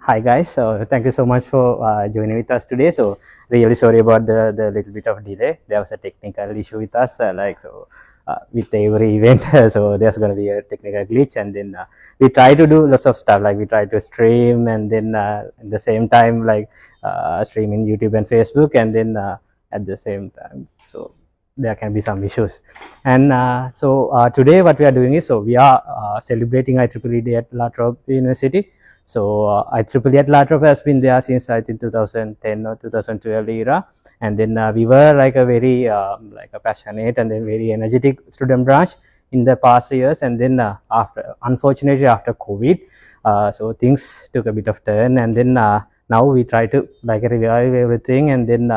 Hi guys, so thank you so much for joining with us today. So really sorry about the little bit of delay. There was a technical issue with us, with every event. So there's going to be a technical glitch, and then we try to do lots of stuff. Like we try to stream, and then at the same time stream in YouTube and Facebook, and then at the same time, so there can be some issues. And today what we are doing is, so we are celebrating IEEE Day at Trobe University. So IEEE at Latrobe has been there since I think 2010 or 2012 era, and then we were like a very like a passionate and then very energetic student branch in the past years, and then unfortunately after COVID, so things took a bit of turn, and then now we try to like revive everything, and then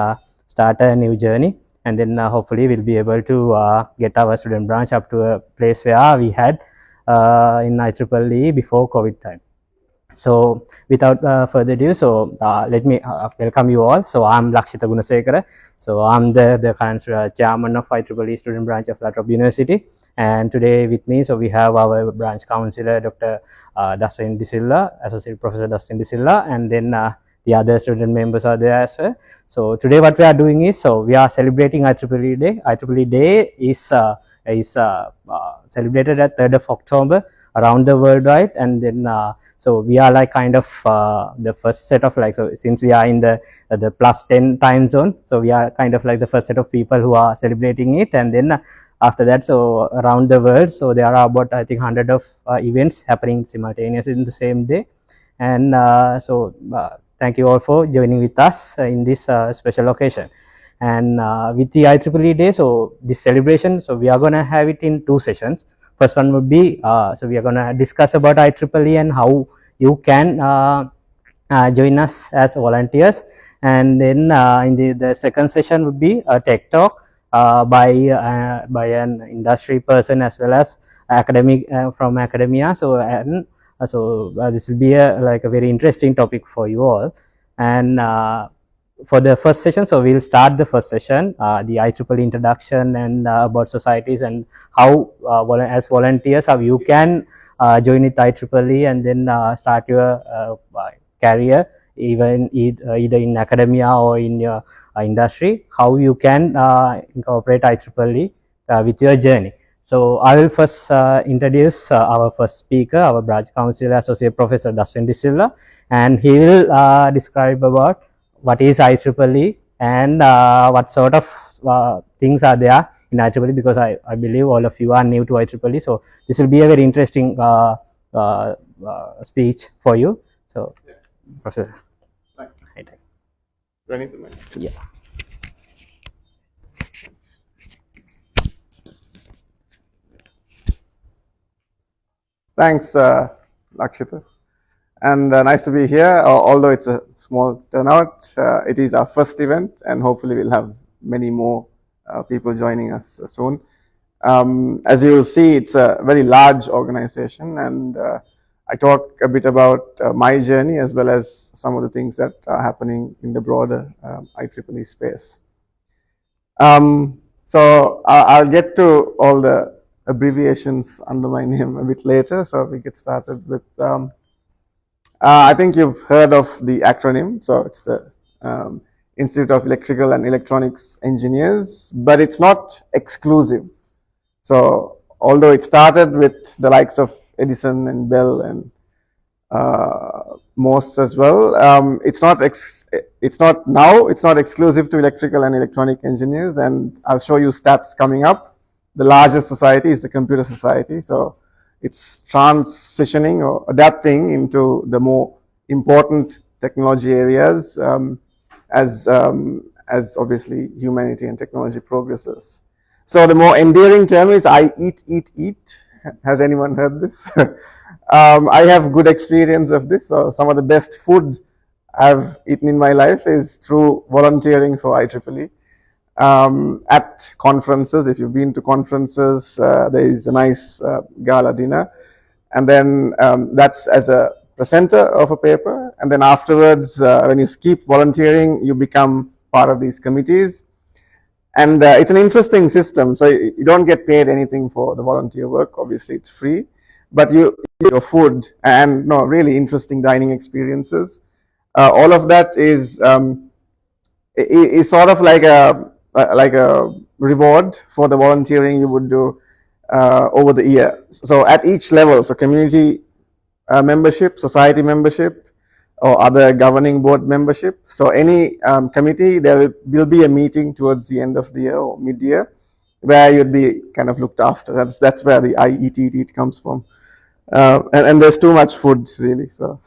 start a new journey, and then hopefully we'll be able to get our student branch up to a place where we had in IEEE before COVID time. So without further ado, so let me welcome you all. So I'm Lakshita Gunasekara. So I'm the current chairman of IEEE student branch of Trobe University. And today with me, so we have our branch councillor, Dr. Dustin De Silva, Associate Professor Dustin De Silva, and then the other student members are there as well. So today what we are doing is, so we are celebrating IEEE Day. IEEE Day is celebrated at 3rd of October around the world, right? And then so we are like kind of the first set of like, so since we are in the +10 time zone, so we are kind of like the first set of people who are celebrating it. And then after that, so around the world, so there are about I think 100 of events happening simultaneously in the same day. And thank you all for joining with us in this special occasion. And with the IEEE Day, so this celebration, so we are going to have it in 2 sessions. First one would be, so we are going to discuss about IEEE and how you can join us as volunteers. And then in the second session would be a tech talk by an industry person as well as academic from academia. So this will be like a very interesting topic for you all. And for the first session, so we'll start the first session, the IEEE introduction and about societies and how as volunteers how you can join with IEEE and then start your career even either in academia or in your industry, how you can incorporate IEEE with your journey. So I will first introduce our first speaker, our branch councillor, Associate Professor Dustin De Silva, and he will describe about what is IEEE and what sort of things are there in IEEE, because I believe all of you are new to IEEE. So this will be a very interesting speech for you. So, yeah. Professor. Right. Running the mic. Yeah. Thanks, Lakshita. And nice to be here, although it's a small turnout. It is our first event, and hopefully we'll have many more people joining us soon. As you will see, it's a very large organization, and I talk a bit about my journey as well as some of the things that are happening in the broader IEEE space. So I'll get to all the abbreviations under my name a bit later, so we get started with I think you've heard of the acronym. So it's the Institute of Electrical and Electronics Engineers, but it's not exclusive. So although it started with the likes of Edison and Bell and Morse as well, it's not exclusive to electrical and electronic engineers. And I'll show you stats coming up. The largest society is the Computer Society. So it's transitioning or adapting into the more important technology areas as obviously humanity and technology progresses. So the more endearing term is I eat. Has anyone heard this? I have good experience of this. So some of the best food I've eaten in my life is through volunteering for IEEE. At conferences, if you've been to conferences, there is a nice gala dinner, and then that's as a presenter of a paper, and then afterwards when you keep volunteering, you become part of these committees. And it's an interesting system. So you don't get paid anything for the volunteer work. Obviously it's free, but you your food, and really interesting dining experiences. All of that is sort of like a reward for the volunteering you would do over the year. So at each level, so community membership, society membership, or other governing board membership. So any committee, there will be a meeting towards the end of the year or mid-year where you'd be kind of looked after. That's where the IETT comes from. And there's too much food, really. So,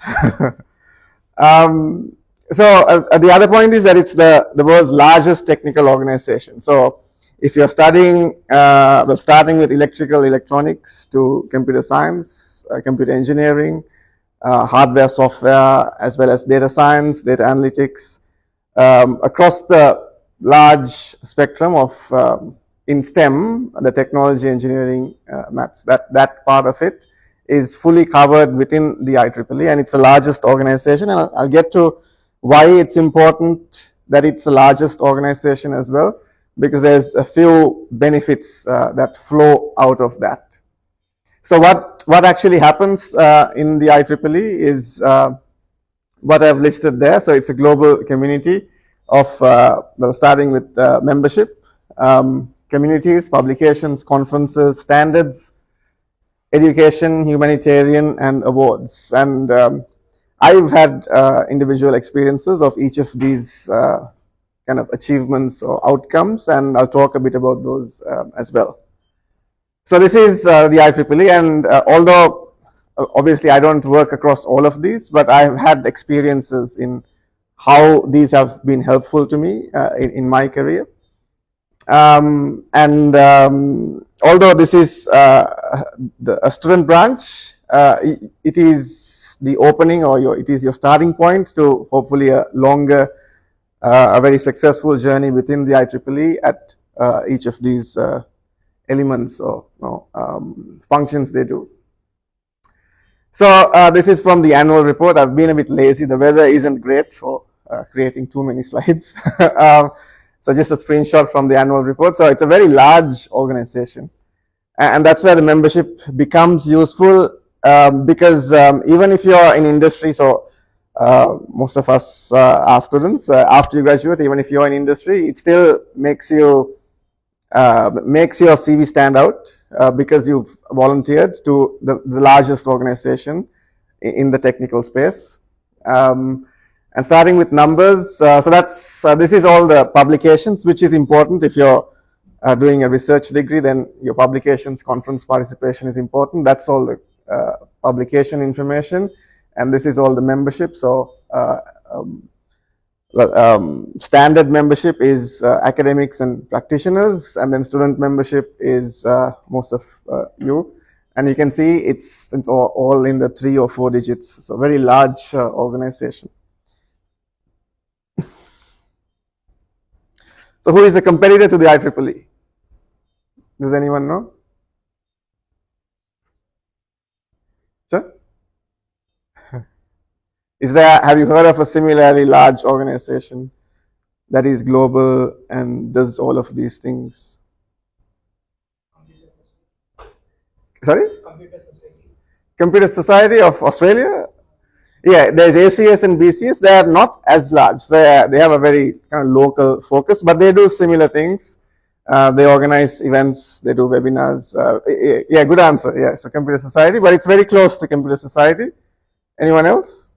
the other point is that it's the world's largest technical organization. So if you're studying, starting with electrical electronics to computer science, computer engineering, hardware, software, as well as data science, data analytics, across the large spectrum of in STEM, the technology, engineering, maths, that part of it is fully covered within the IEEE, and it's the largest organization. And I'll get to why it's important that it's the largest organization as well, because there's a few benefits that flow out of that. So what actually happens in the IEEE is what I've listed there. So it's a global community of, starting with membership, communities, publications, conferences, standards, education, humanitarian, and awards. And I've had individual experiences of each of these kind of achievements or outcomes, and I'll talk a bit about those as well. So this is the IEEE, and although obviously I don't work across all of these, but I've had experiences in how these have been helpful to me in my career. Although this is a student branch, it is the opening, or it is your starting point to hopefully a longer, a very successful journey within the IEEE at each of these elements or functions they do. So this is from the annual report. I've been a bit lazy. The weather isn't great for creating too many slides. So just a screenshot from the annual report. So it's a very large organization, and that's where the membership becomes useful, because even if you're in industry, so most of us are students, after you graduate, even if you're in industry, it still makes your CV stand out because you've volunteered to the largest organization in the technical space. And starting with numbers, so that's this is all the publications, which is important. If you're doing a research degree, then your publications, conference participation is important. That's all the publication information, and this is all the membership. So standard membership is academics and practitioners, and then student membership is most of you. And you can see it's all in the 3 or 4 digits. So very large organization. So who is a competitor to the IEEE? Does anyone know? Sure. Have you heard of a similarly large organization that is global and does all of these things? Sorry? Computer Society of Australia? Yeah, there's ACS and BCS. They are not as large. They have a very kind of local focus, but they do similar things. They organize events, they do webinars. Yeah, good answer. Yeah, so Computer Society, but it's very close to Computer Society. Anyone else?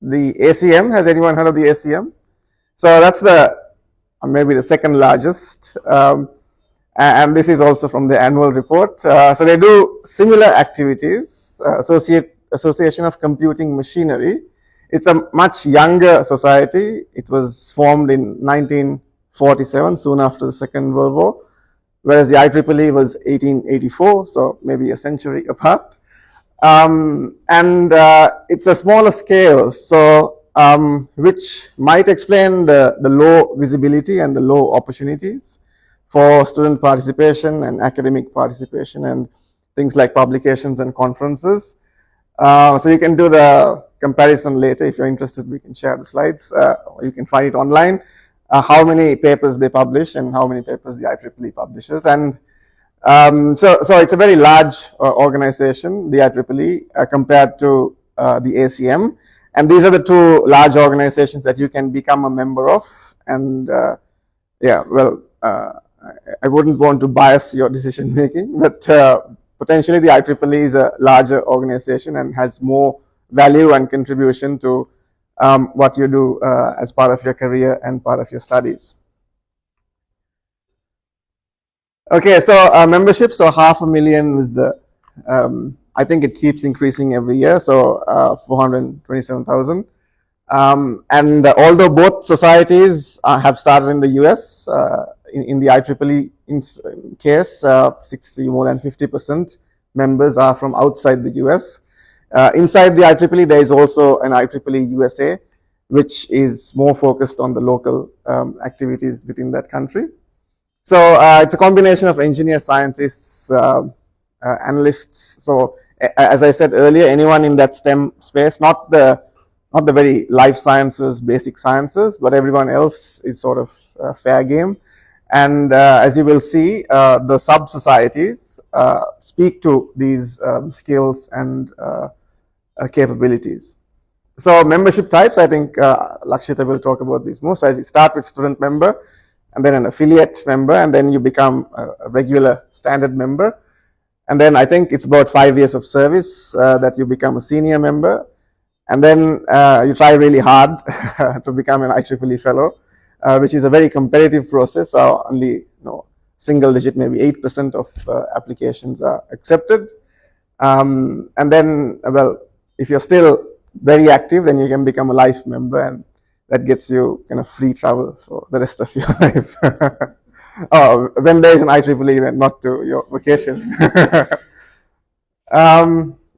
The ACM, has anyone heard of the ACM? So that's maybe the second largest. And this is also from the annual report. So they do similar activities, Association of Computing Machinery. It's a much younger society. It was formed in 1947, soon after the Second World War, whereas the IEEE was 1884, so maybe a century apart. It's a smaller scale, so which might explain the low visibility and the low opportunities for student participation and academic participation and things like publications and conferences. So you can do the comparison later. If you're interested, we can share the slides, or you can find it online, how many papers they publish and how many papers the IEEE publishes. And So it's a very large organization, the IEEE, compared to the ACM. And these are the two large organizations that you can become a member of. And yeah, well, I wouldn't want to bias your decision making, but potentially the IEEE is a larger organization and has more value and contribution to what you do as part of your career and part of your studies. Okay, so membership, so 500,000 is the, I think it keeps increasing every year, so 427,000. And although both societies have started in the US, in the IEEE case, 60, more than 50% members are from outside the US. Inside the IEEE, there is also an IEEE USA, which is more focused on the local activities within that country. So it's a combination of engineers, scientists, analysts. So as I said earlier, anyone in that STEM space, not the very life sciences, basic sciences, but everyone else is sort of fair game. And as you will see, the sub-societies speak to these skills and capabilities. So membership types, I think Lakshita will talk about these more. So as you start with student member, and then an affiliate member, and then you become a regular standard member. And then I think it's about 5 years of service that you become a senior member. And then you try really hard to become an IEEE fellow, which is a very competitive process. Only single digit, maybe 8% of applications are accepted. And then, well, if you're still very active, then you can become a life member, and that gets you kind of free travel for the rest of your life. When there is an IEEE event, not to your vacation.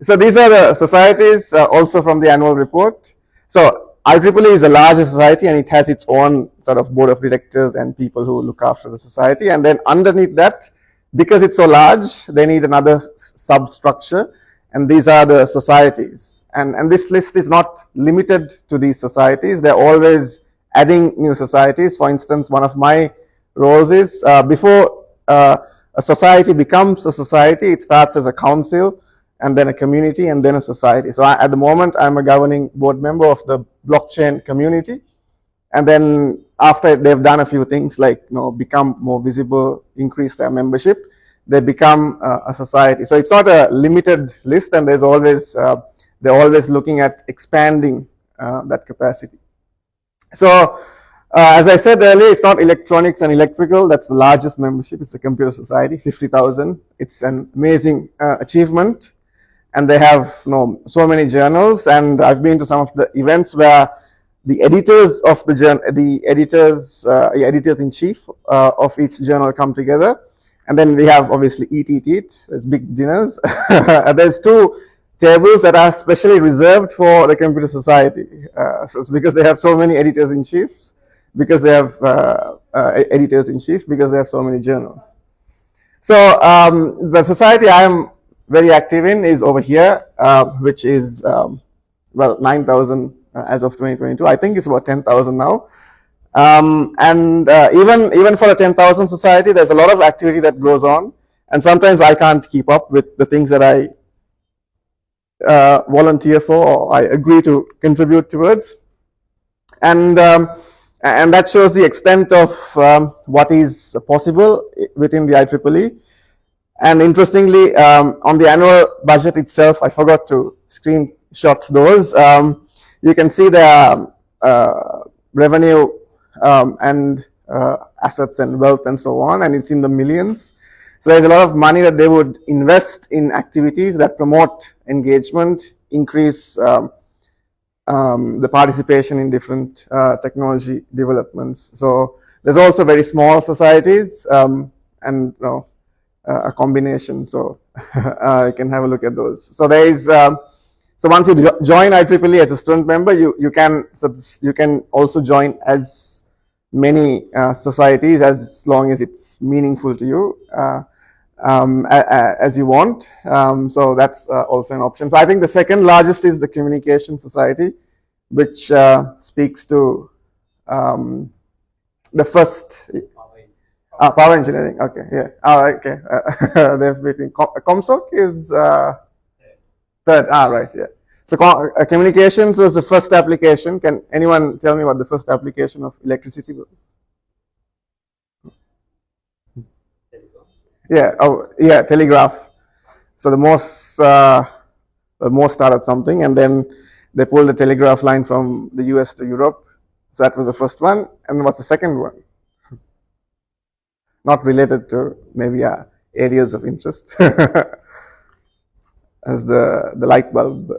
So these are the societies also from the annual report. So IEEE is a larger society, and it has its own sort of board of directors and people who look after the society. And then underneath that, because it's so large, they need another substructure, and these are the societies. And this list is not limited to these societies. They're always adding new societies. For instance, one of my roles is before a society becomes a society, it starts as a council, and then a community, and then a society. So at the moment, I'm a governing board member of the blockchain community. And then after they've done a few things like become more visible, increase their membership, they become a society. So it's not a limited list, and there's always they're always looking at expanding that capacity. So as I said earlier, it's not electronics and electrical. That's the largest membership. It's a computer society, 50,000. It's an amazing achievement. And they have so many journals. And I've been to some of the events where the editors of the journal, the editors in chief of each journal come together. And then we have obviously eat. There's big dinners. There's 2 tables that are specially reserved for the computer society. So it's because they have so many editors in chiefs, because they have editors in chief, because they have so many journals. So the society I am very active in is over here, which is well 9,000 as of 2022. I think it's about 10,000 now. And even for a 10,000 society, there's a lot of activity that goes on, and sometimes I can't keep up with the things that I volunteer for or I agree to contribute towards. And that shows the extent of what is possible within the IEEE. And interestingly, on the annual budget itself, I forgot to screenshot those. You can see the revenue and assets and wealth and so on, and it's in the millions. So there's a lot of money that they would invest in activities that promote engagement, increase the participation in different technology developments. So there's also very small societies and a combination. So you can have a look at those. So there is so once you join IEEE as a student member, you can also join as many societies as long as it's meaningful to you. As you want. So that's also an option. So I think the second largest is the Communication Society, which speaks to the first Power engineering. Okay, yeah. All right. Okay. They've been Comsoc is third. Right. Yeah. So communications was the first application. Can anyone tell me what the first application of electricity was? Yeah. Oh, yeah. Telegraph. So the Morse started something, and then they pulled the telegraph line from the US to Europe. So that was the first one. And what's the second one? Not related to maybe areas of interest. As the light bulb.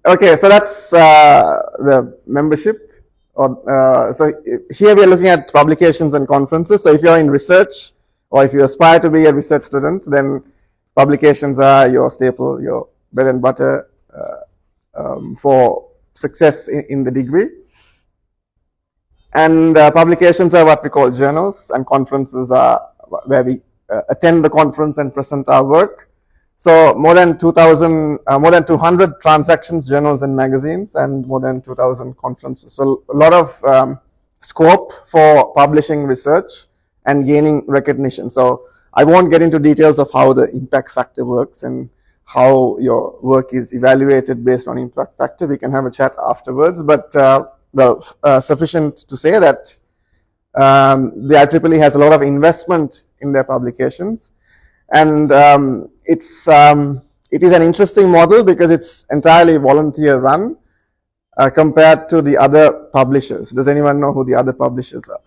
Okay, so that's the membership. So here we are looking at publications and conferences. So if you're in research, or if you aspire to be a research student, then publications are your staple, your bread and butter for success in the degree. And publications are what we call journals, and conferences are where we attend the conference and present our work. So more than 200 transactions, journals and magazines, and more than 2,000 conferences. So a lot of scope for publishing research and gaining recognition. So I won't get into details of how the impact factor works and how your work is evaluated based on impact factor. We can have a chat afterwards, but sufficient to say that the IEEE has a lot of investment in their publications, and it is an interesting model because it's entirely volunteer run compared to the other publishers. Does anyone know who the other publishers are?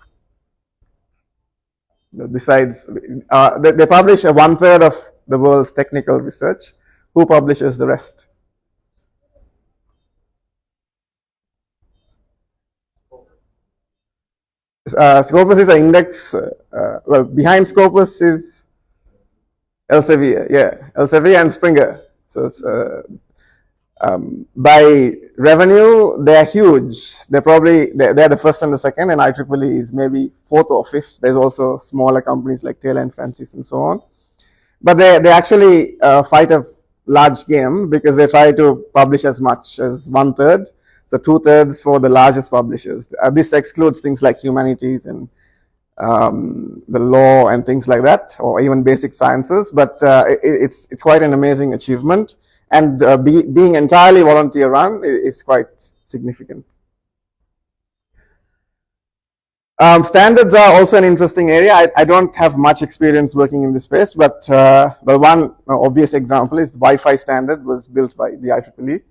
Besides, they publish 1/3 of the world's technical research. Who publishes the rest? Scopus is an index. Well, behind Scopus is Elsevier, yeah, Elsevier and Springer. So by revenue, they're huge. They're the first and the second, and IEEE is maybe fourth or fifth. There's also smaller companies like Taylor and Francis and so on. But they actually fight a large game because they try to publish as much as 1/3. So 2/3 for the largest publishers. This excludes things like humanities and the law and things like that, or even basic sciences. But it's quite an amazing achievement, and being entirely volunteer run is quite significant. Standards are also an interesting area. I don't have much experience working in this space, but one obvious example is the Wi-Fi standard was built by the IEEE,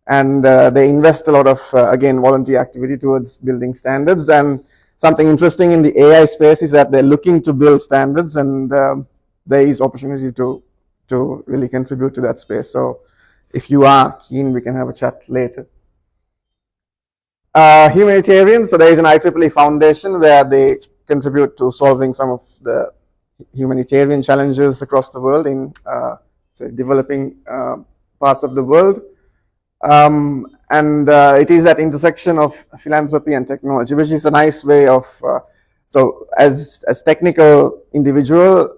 and they invest a lot of, again, volunteer activity towards building standards. And something interesting in the AI space is that they're looking to build standards, and there is opportunity to really contribute to that space. So if you are keen, we can have a chat later. Humanitarian, so there is an IEEE foundation where they contribute to solving some of the humanitarian challenges across the world in developing parts of the world. And it is that intersection of philanthropy and technology, which is a nice way of, so as technical individual,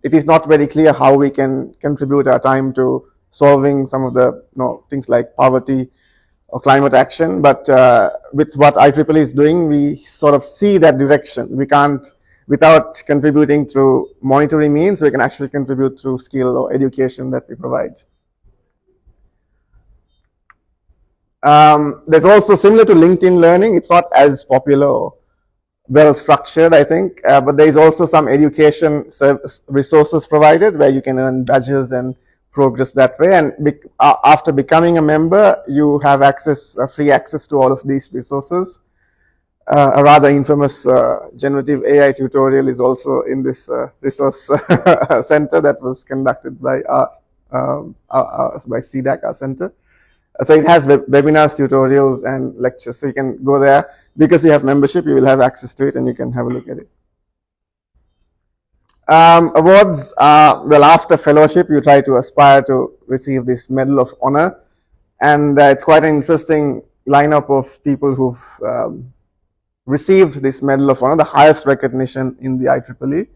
it is not very clear how we can contribute our time to solving some of the things like poverty or climate action, but with what IEEE is doing, we sort of see that direction. We can't, without contributing through monetary means, we can actually contribute through skill or education that we provide. There's also, similar to LinkedIn Learning, it's not as popular or well structured, I think, but there's also some education resources provided where you can earn badges and progress that way. And after becoming a member, you have free access to all of these resources. A rather infamous generative AI tutorial is also in this resource center that was conducted by CDAC, our center. So it has webinars, tutorials, and lectures. So you can go there. Because you have membership, you will have access to it, and you can have a look at it. Awards, well, after fellowship, you try to aspire to receive this Medal of Honor. And it's quite an interesting lineup of people who've received this Medal of Honor, the highest recognition in the IEEE.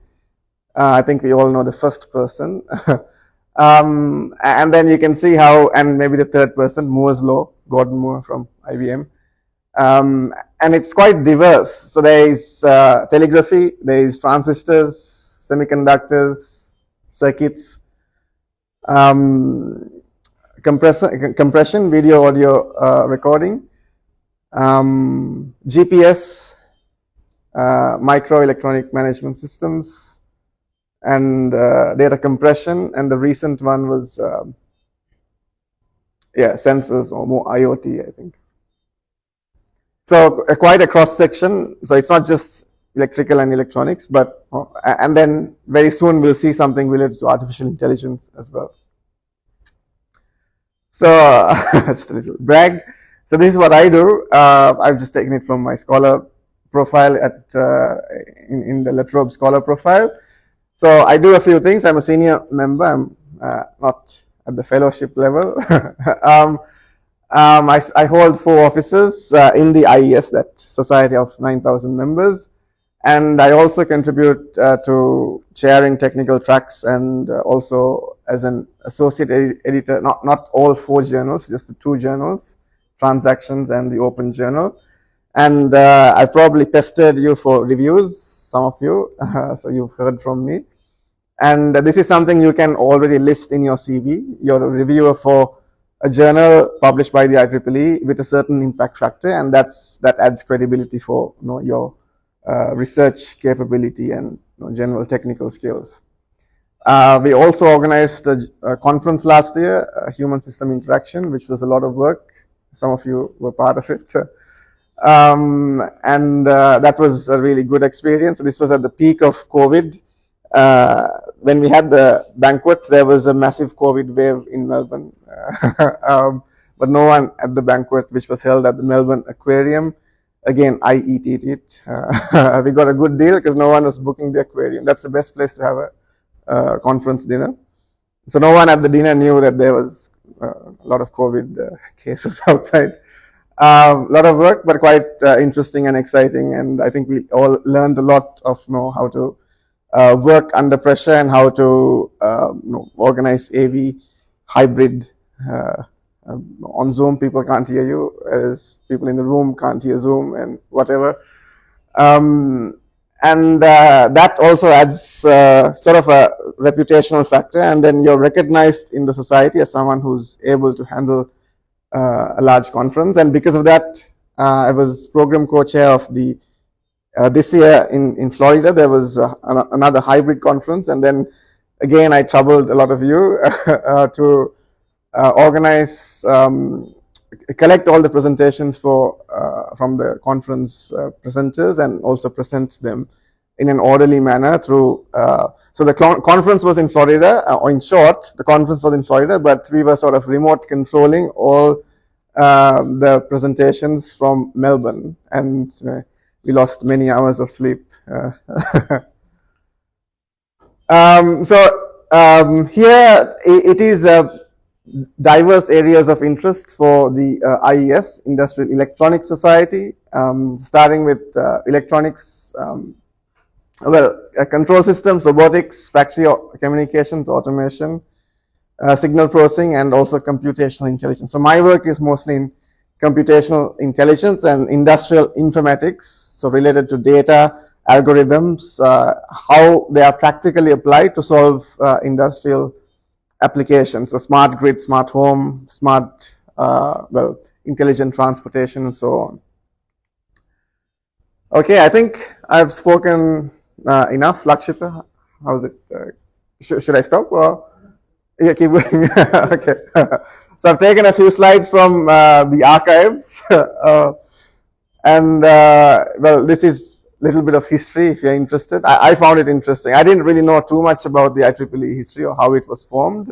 I think we all know the first person. And then you can see how, and maybe the third person, Moore's Law, Gordon Moore from IBM. And it's quite diverse. So there is telegraphy, there is transistors, semiconductors, circuits, compression, video audio recording, GPS, microelectronic management systems, and data compression. And the recent one was sensors, or more IoT, I think. So quite a cross section. So it's not just electrical and electronics, but and then very soon we'll see something related to artificial intelligence as well. So just a little brag. So this is what I do. I've just taken it from my scholar profile at in the Trobe Scholar profile. So I do a few things. I'm a senior member. I'm not at the fellowship level. I hold 4 offices in the IES, that society of 9,000 members. And I also contribute to chairing technical tracks, and also as an associate editor, not all 4 journals, just the 2 journals, Transactions and the Open Journal. And I probably pestered you for reviews, some of you, so you've heard from me. And this is something you can already list in your CV. You're a reviewer for a journal published by the IEEE with a certain impact factor, and that adds credibility for your research capability and general technical skills. We also organized a conference last year, Human System Interaction, which was a lot of work. Some of you were part of it. And that was a really good experience. This was at the peak of COVID. When we had the banquet, there was a massive COVID wave in Melbourne. But no one at the banquet, which was held at the Melbourne Aquarium. Again, I eat it. We got a good deal because no one was booking the aquarium. That's the best place to have a conference dinner. So no one at the dinner knew that there was a lot of COVID cases outside. A lot of work, but quite interesting and exciting. And I think we all learned a lot of how to work under pressure, and how to organize AV hybrid. On Zoom, people can't hear you, as people in the room can't hear Zoom, and whatever. And that also adds sort of a reputational factor, and then you're recognized in the society as someone who's able to handle a large conference. And because of that, I was program co-chair of the this year in Florida. There was another hybrid conference, and then again I troubled a lot of you to organize, collect all the presentations from the conference presenters, and also present them in an orderly manner through. So the conference was in Florida, or in short, the conference was in Florida, but we were sort of remote controlling all the presentations from Melbourne, and we lost many hours of sleep. Here it is diverse areas of interest for the IES, Industrial Electronics Society, starting with electronics, control systems, robotics, factory communications, automation, signal processing, and also computational intelligence. So my work is mostly in computational intelligence and industrial informatics, so related to data, algorithms, how they are practically applied to solve industrial applications, so smart grid, smart home, smart, intelligent transportation, and so on. Okay, I think I've spoken enough. Lakshita, how's it? Should I stop, or yeah, keep going? Okay. So I've taken a few slides from the archives, and this is a little bit of history if you're interested. I found it interesting. I didn't really know too much about the IEEE history or how it was formed.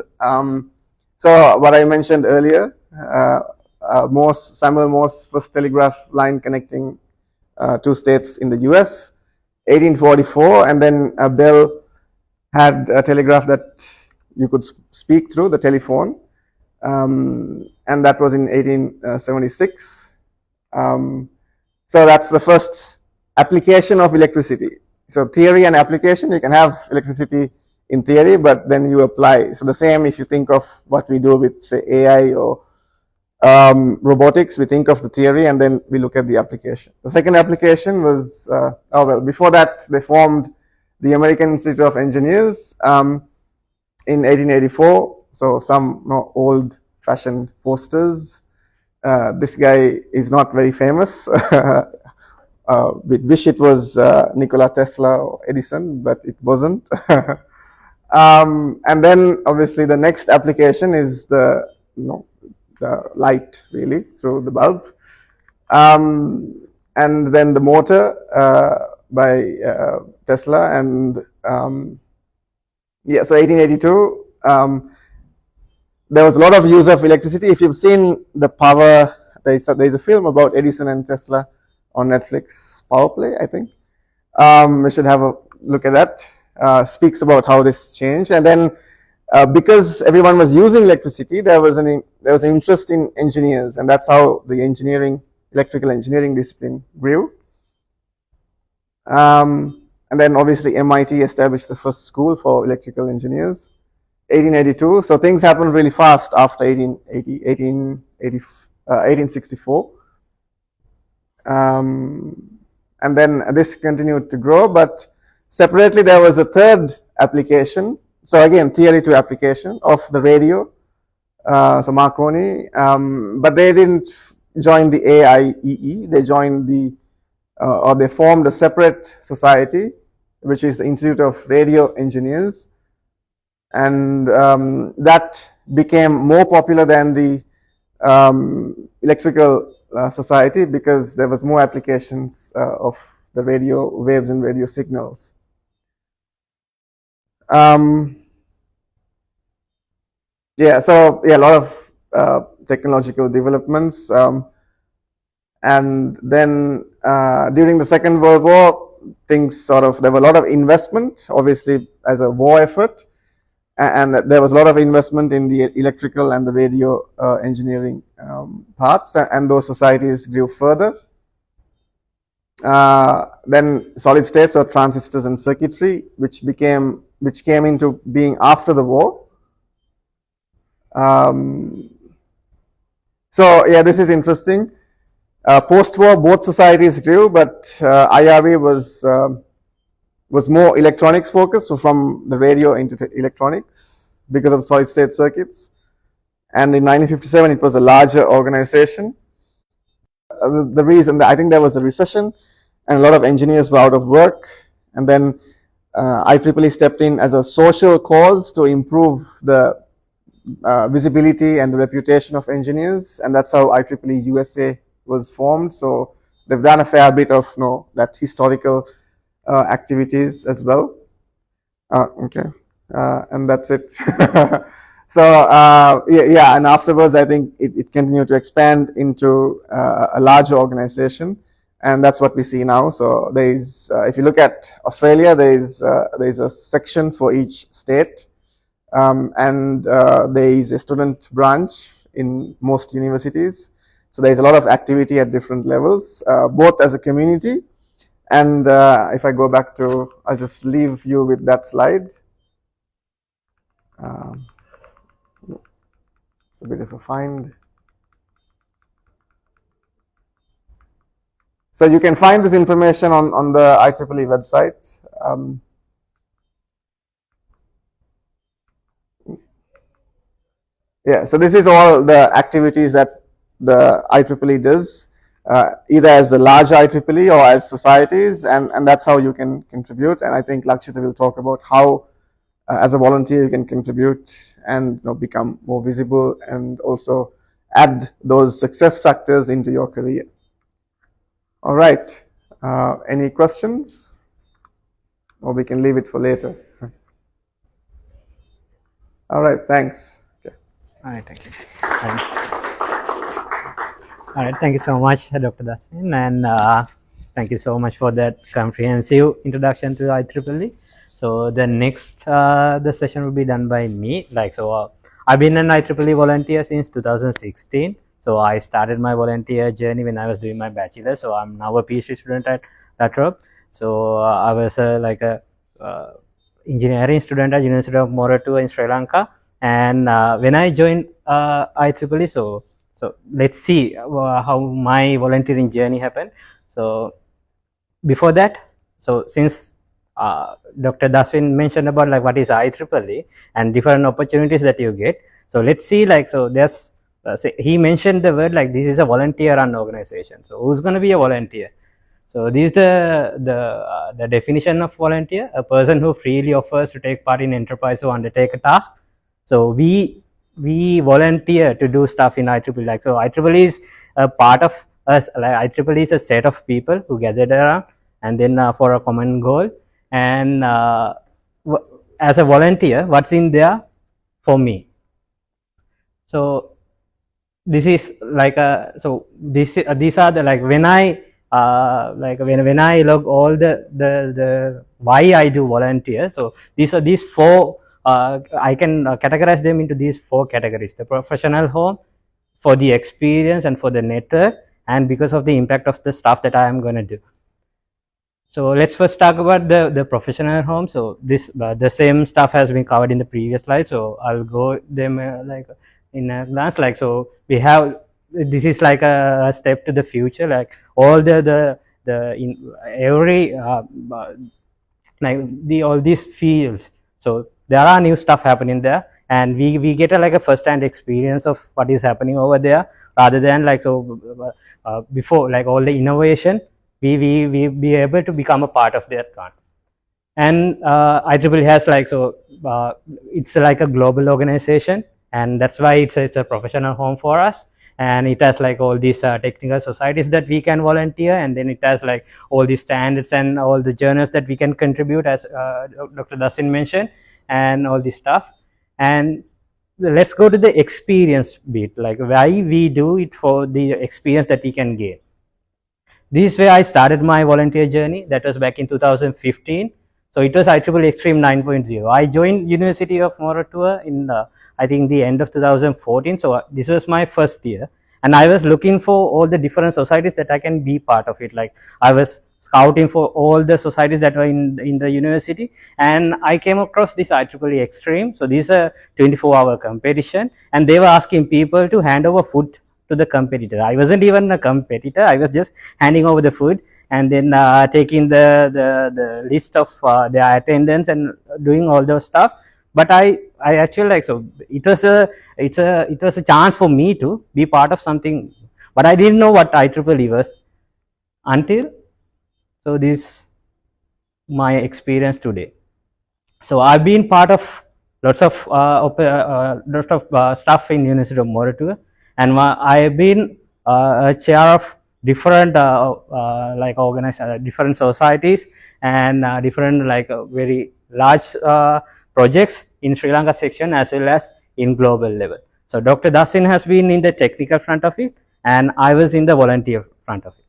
So what I mentioned earlier, Samuel Morse first telegraph line connecting 2 states in the US, 1844, and then Bell had a telegraph that you could speak through, the telephone, and that was in 1876. So that's the first application of electricity. So theory and application, you can have electricity in theory, but then you apply. So the same if you think of what we do with, say, AI or robotics, we think of the theory and then we look at the application. The second application was, before that, they formed the American Institute of Engineers in 1884. So some old-fashioned posters. This guy is not very famous. We wish it was Nikola Tesla or Edison, but it wasn't. And then obviously the next application is the light, really, through the bulb. And then the motor by Tesla, and so 1882, there was a lot of use of electricity. If you've seen the power, there's a film about Edison and Tesla on Netflix, Power Play, I think. We should have a look at that. Speaks about how this changed, and then because everyone was using electricity, there was an interest in engineers, and that's how the electrical engineering discipline grew. And then obviously MIT established the first school for electrical engineers, 1882. So things happened really fast after 1864. And then this continued to grow, but separately there was a third application. So again, theory to application of the radio, so Marconi, but they didn't join the IEEE. They joined they formed a separate society, which is the Institute of Radio Engineers, and that became more popular than the electrical society because there was more applications of the radio waves and radio signals. So a lot of technological developments, and then during the Second World War, there were a lot of investment, obviously as a war effort, and there was a lot of investment in the electrical and the radio engineering parts, and those societies grew further. Then solid states or transistors and circuitry, which came into being after the war. This is interesting. Post-war, both societies grew, but IRE was more electronics focused, so from the radio into electronics because of solid state circuits. And in 1957, it was a larger organization. The reason that I think there was a recession and a lot of engineers were out of work, and then IEEE stepped in as a social cause to improve the visibility and the reputation of engineers, and that's how IEEE USA was formed. So they've done a fair bit of that historical activities as well. And that's it. So and afterwards I think it continued to expand into a larger organization, and that's what we see now. So there's if you look at Australia, there's a section for each state, and there is a student branch in most universities. So there's a lot of activity at different levels, both as a community. And if I go back to, I'll just leave you with that slide. It's a bit of a find. So you can find this information on the IEEE website. So this is all the activities that the IEEE does, either as the large IEEE or as societies, and that's how you can contribute. And I think Lakshita will talk about how, as a volunteer, you can contribute and become more visible and also add those success factors into your career. All right. Any questions? Or we can leave it for later. All right. Thanks. Okay. All right. Thank you. All right. Thank you so much, Dr. Dasmin, and thank you so much for that comprehensive introduction to the IEEE. So the next the session will be done by me. I've been an IEEE volunteer since 2016. So I started my volunteer journey when I was doing my bachelor. So I'm now a PhD student at Trobe. So I was a engineering student at University of Moratua in Sri Lanka. And when I joined IEEE, so so let's see how my volunteering journey happened. So before that, so since Dr. Daswin mentioned about like what is IEEE and different opportunities that you get. So let's see, like, so there's he mentioned the word like this is a volunteer run organization. So who's going to be a volunteer? So this is the definition of volunteer: a person who freely offers to take part in enterprise or undertake a task. So we volunteer to do stuff in IEEE. Like, so IEEE is a part of us. Like IEEE is a set of people who gathered around and then for a common goal. And as a volunteer, what's in there for me? So this is like a, so this these are the, like, when I like when I log all the why I do volunteer. So these four, I can categorize them into these four categories: the professional home, for the experience, and for the network, and because of the impact of the stuff that I am going to do. So let's first talk about the professional home. So this the same stuff has been covered in the previous slide, so I'll go them like in a glance. Like, so we have, this is like a step to the future, like all the in every like all these fields. So there are new stuff happening there, and we get a like a first hand experience of what is happening over there, rather than like, so before, like all the innovation, we be able to become a part of that part. And IEEE has like, so it's like a global organization, and that's why it's a professional home for us. And it has like all these technical societies that we can volunteer, and then it has like all these standards and all the journals that we can contribute, as Dr. Dasin mentioned, and all this stuff. And let's go to the experience bit, like why we do it, for the experience that we can gain. This is where I started my volunteer journey. That was back in 2015. So it was IEEE Extreme 9.0. I joined University of Moratuwa in I think the end of 2014. So this was my first year, and I was looking for all the different societies that I can be part of it. Like, I was scouting for all the societies that were in the university, and I came across this IEEE Extreme. So this is a 24-hour competition, and they were asking people to hand over food to the competitor. I wasn't even a competitor. I was just handing over the food, and then taking the list of their attendance and doing all those stuff. But I actually, like, so it was a chance for me to be part of something, but I didn't know what IEEE was until, so this my experience today. So I've been part of lots of stuff in University of Moratuwa, and I've been a chair of different like different societies, and different like very large projects in Sri Lanka section as well as in global level. So Dr. Dasin has been in the technical front of it, and I was in the volunteer front of it.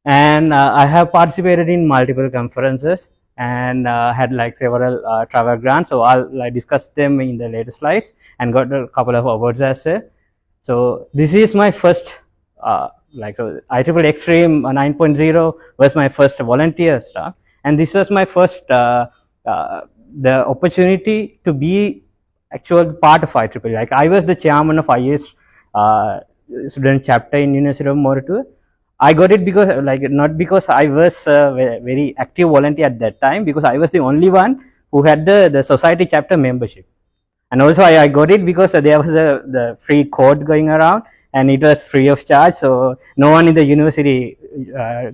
And I have participated in multiple conferences, and had like several travel grants. So I'll like discuss them in the later slides, and got a couple of awards as well. So this is my first like, so IEEE Extreme 9.0 was my first volunteer stuff, and this was my first the opportunity to be actual part of IEEE. Like, I was the chairman of IES student chapter in University of Moratuwa. I got it because, like, not because I was a very active volunteer at that time, because I was the only one who had the society chapter membership. And also I got it because there was the free code going around, and it was free of charge. So no one in the university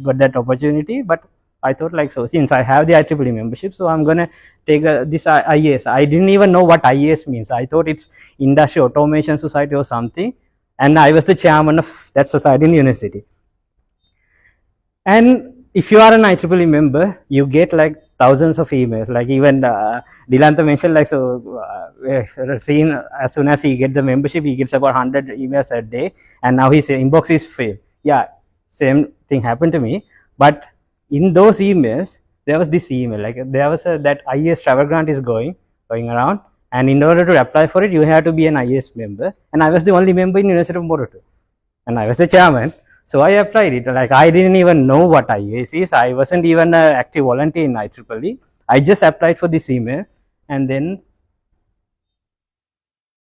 got that opportunity. But I thought, like, so since I have the IEEE membership, so I'm going to take this IES. I didn't even know what IES means. I thought it's Industry Automation Society or something. And I was the chairman of that society in university. And if you are an IEEE member, you get like thousands of emails. Like, even Dilantha mentioned, like, so seeing as soon as he gets the membership, he gets about 100 emails a day, and now his inbox is filled. Yeah, same thing happened to me. But in those emails, there was this email, like there was that IES travel grant is going around, and in order to apply for it, you have to be an IES member. And I was the only member in University of Moratuwa, and I was the chairman. So I applied it. Like, I didn't even know what IES is. I wasn't even an active volunteer in IEEE. I just applied for this email, and then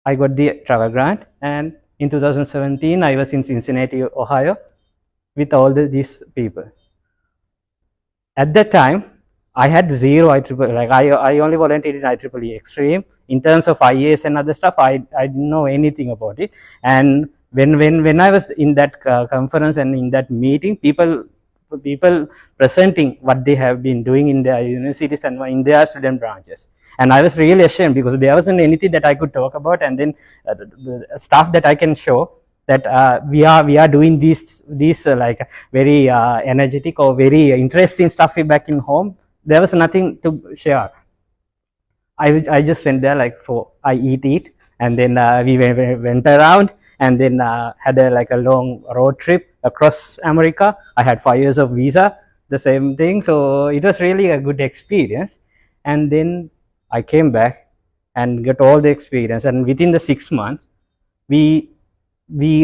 I got the travel grant, and in 2017, I was in Cincinnati, Ohio, with all these people. At that time, I had zero IEEE, like I only volunteered in IEEE Extreme. In terms of IAS and other stuff, I didn't know anything about it. And when I was in that conference and in that meeting, people presenting what they have been doing in their universities and in their student branches, and I was really ashamed because there wasn't anything that I could talk about, and then the stuff that I can show that we are doing these like very energetic or very interesting stuff back in home. There was nothing to share. I just went there like for I eat, and then we went around, and then had like a long road trip across America. I had 5 years of visa, the same thing. So it was really a good experience. And then I came back and got all the experience. And within the 6 months, we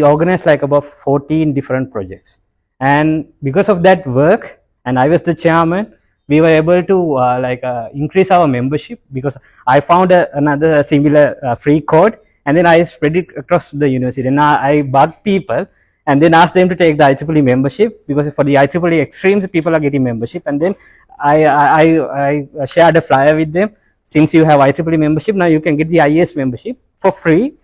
organized like about 14 different projects. And because of that work, and I was the chairman, we were able to increase our membership, because I found another similar free code, and then I spread it across the university. And I bugged people and then asked them to take the IEEE membership, because for the IEEE Extremes, people are getting membership. And then I shared a flyer with them. Since you have IEEE membership, now you can get the IAS membership for free.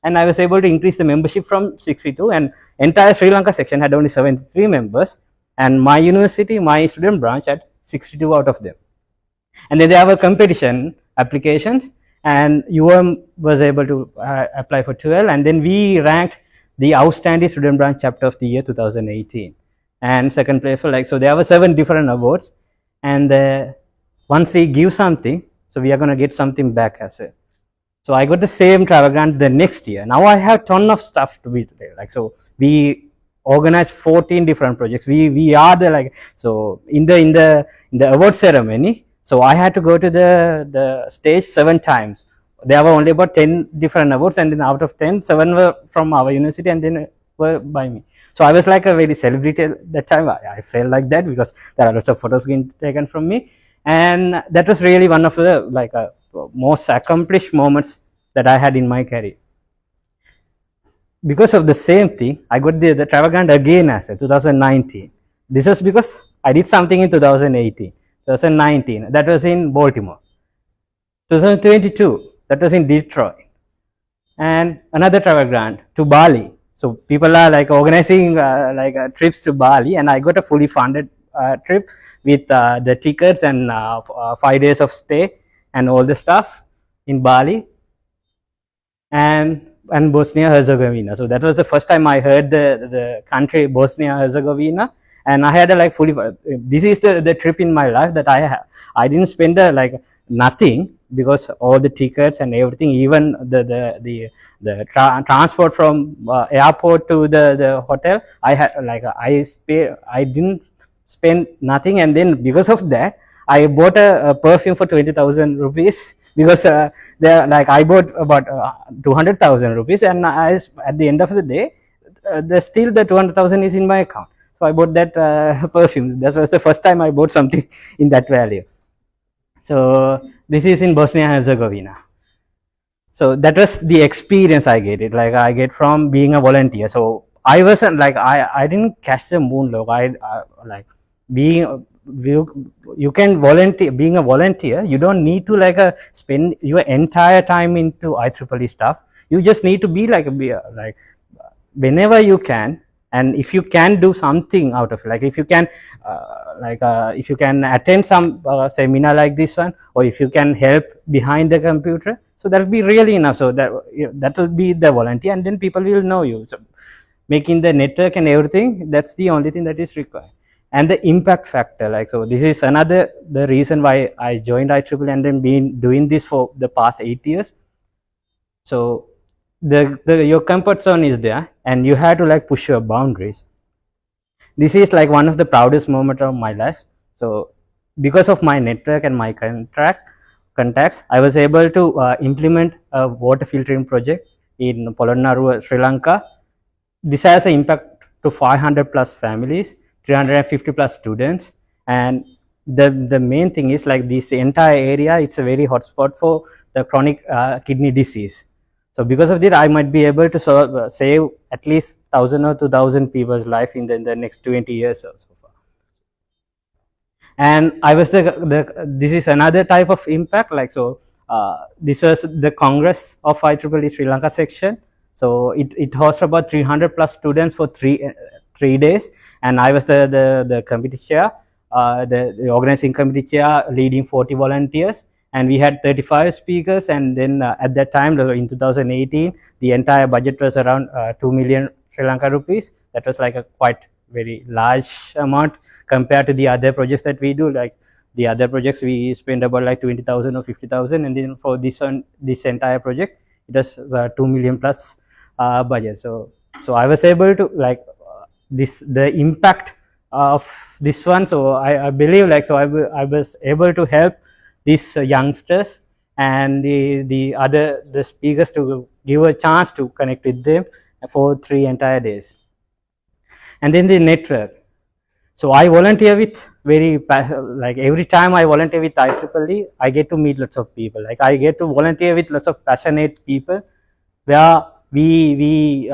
And I was able to increase the membership from 62, and entire Sri Lanka section had only 73 members, and my university, my student branch, had 62 out of them. And then there were competition applications, and was able to apply for 12, and then we ranked the outstanding student branch chapter of the year 2018, and second place for so there were 7 different awards. And once we give something, so we are going to get something back as well. So I got the same travel grant the next year. Now I have ton of stuff to be there. So we organized 14 different projects. We are the so in the award ceremony. So I had to go to the stage 7 times. There were only about 10 different awards, and then out of 10, 7 were from our university, and then were by me. So I was like a very celebrity at that time. I felt like that because there are lots of photos being taken from me, and that was really one of the most accomplished moments that I had in my career. Because of the same thing, I got the travel grant again as 2019. This was because I did something in 2018, 2019. That was in Baltimore. 2022, that was in Detroit. And another travel grant to Bali. So people are organizing trips to Bali, and I got a fully funded trip with the tickets and 5 days of stay and all the stuff in Bali and Bosnia Herzegovina. So that was the first time I heard the country Bosnia Herzegovina, and I had a fully. This is the trip in my life that I didn't spend nothing, because all the tickets and everything, even the transport from airport to the hotel, I had I didn't spend nothing. And then because of that, I bought a perfume for 20,000 rupees, because I bought about 200,000 rupees, and at the end of the day, still the 200,000 is in my account. So I bought that perfume. That was the first time I bought something in that value. So this is in Bosnia and Herzegovina. So that was the experience I get. I get from being a volunteer. So I wasn't I didn't catch the moon logo. You can volunteer. Being a volunteer, you don't need to spend your entire time into IEEE stuff. You just need to be whenever you can, and if you can do something out of it, if you can if you can attend some seminar like this one, or if you can help behind the computer, so that will be really enough. So that will be the volunteer, and then people will know you. So making the network and everything, that's the only thing that is required. And the impact factor, so this is the reason why I joined IEEE and then been doing this for the past 8 years. So your comfort zone is there, and you have to push your boundaries. This is one of the proudest moments of my life. So because of my network and my contacts, I was able to implement a water filtering project in Polonnaruwa, Sri Lanka. This has an impact to 500 plus families, 350 plus students, and the main thing is this entire area, it's a very hot spot for the chronic kidney disease. So because of that, I might be able to save at least 1,000 or 2,000 people's life in the next 20 years or so far. And I was this is another type of impact, like, so this was the Congress of IEEE Sri Lanka section. So it hosts about 300 plus students for three days, and I was the committee chair, the organizing committee chair, leading 40 volunteers, and we had 35 speakers. And then at that time, in 2018, the entire budget was around 2 million Sri Lanka rupees. That was like a quite very large amount compared to the other projects that we do. Like the other projects, we spend about like 20,000 or 50,000, and then for this entire project, it was 2 million plus budget. So I was able to like the impact of this one. So I believe, like, so I was able to help these youngsters and the speakers to give a chance to connect with them for 3 entire days. And then the network. So I volunteer with like every time I volunteer with IEEE, I get to meet lots of people. Like I get to volunteer with lots of passionate people, where we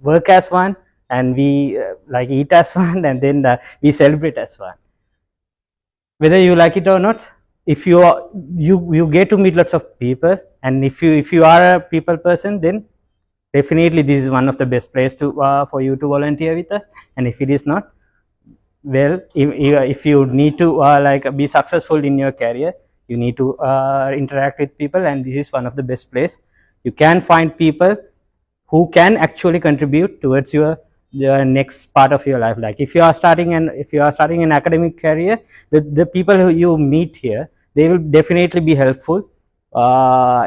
work as one, and we like eat as one, and then we celebrate as one. Whether you like it or not, if you get to meet lots of people, and if you are a people person, then definitely this is one of the best place to for you to volunteer with us. And if it is not, well, if you need to like be successful in your career, you need to interact with people, and this is one of the best place. You can find people who can actually contribute towards your next part of your life. Like if you are starting an academic career, the people who you meet here, they will definitely be helpful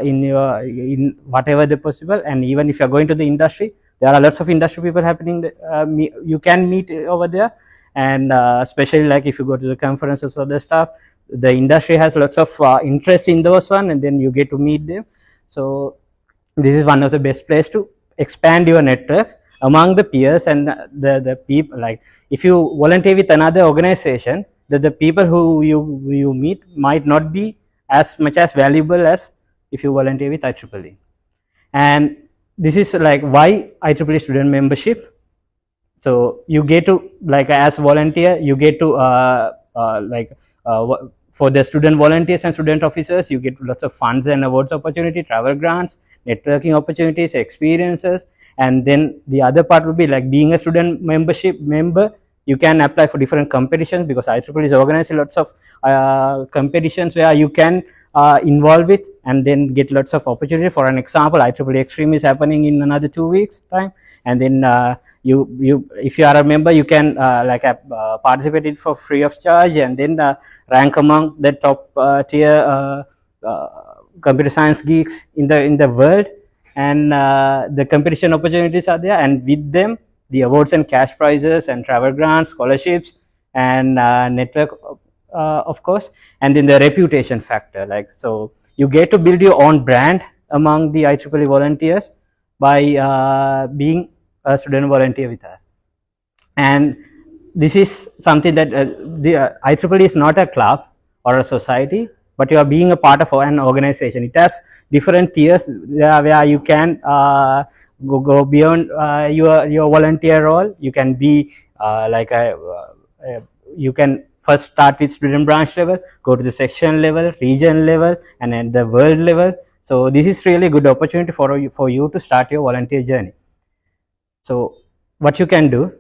in whatever they possible. And even if you are going to the industry, there are lots of industry people happening that, you can meet over there. And especially like if you go to the conferences or the stuff, the industry has lots of interest in those one, and then you get to meet them. So this is one of the best place to expand your network among the peers and the people. Like if you volunteer with another organization, the people who you meet might not be as much as valuable as if you volunteer with IEEE. And this is like why IEEE student membership. So you get to, like, as volunteer, you get to for the student volunteers and student officers, you get lots of funds and awards opportunity, travel grants, networking opportunities, experiences. And then the other part would be like being a student member. You can apply for different competitions, because IEEE is organizing lots of competitions where you can involve with and then get lots of opportunity. For an example, IEEE Extreme is happening in another 2 weeks time, and then you if you are a member, you can participate it for free of charge, and then rank among the top tier computer science geeks in the world. And the competition opportunities are there, and with them the awards and cash prizes and travel grants, scholarships, and network, of course. And then the reputation factor, like, so you get to build your own brand among the IEEE volunteers by being a student volunteer with us. And this is something that the IEEE is not a club or a society, but you are being a part of an organization. It has different tiers where you can go beyond your volunteer role. You can be you can first start with student branch level, go to the section level, region level, and then the world level. So this is really a good opportunity for you to start your volunteer journey. So what you can do,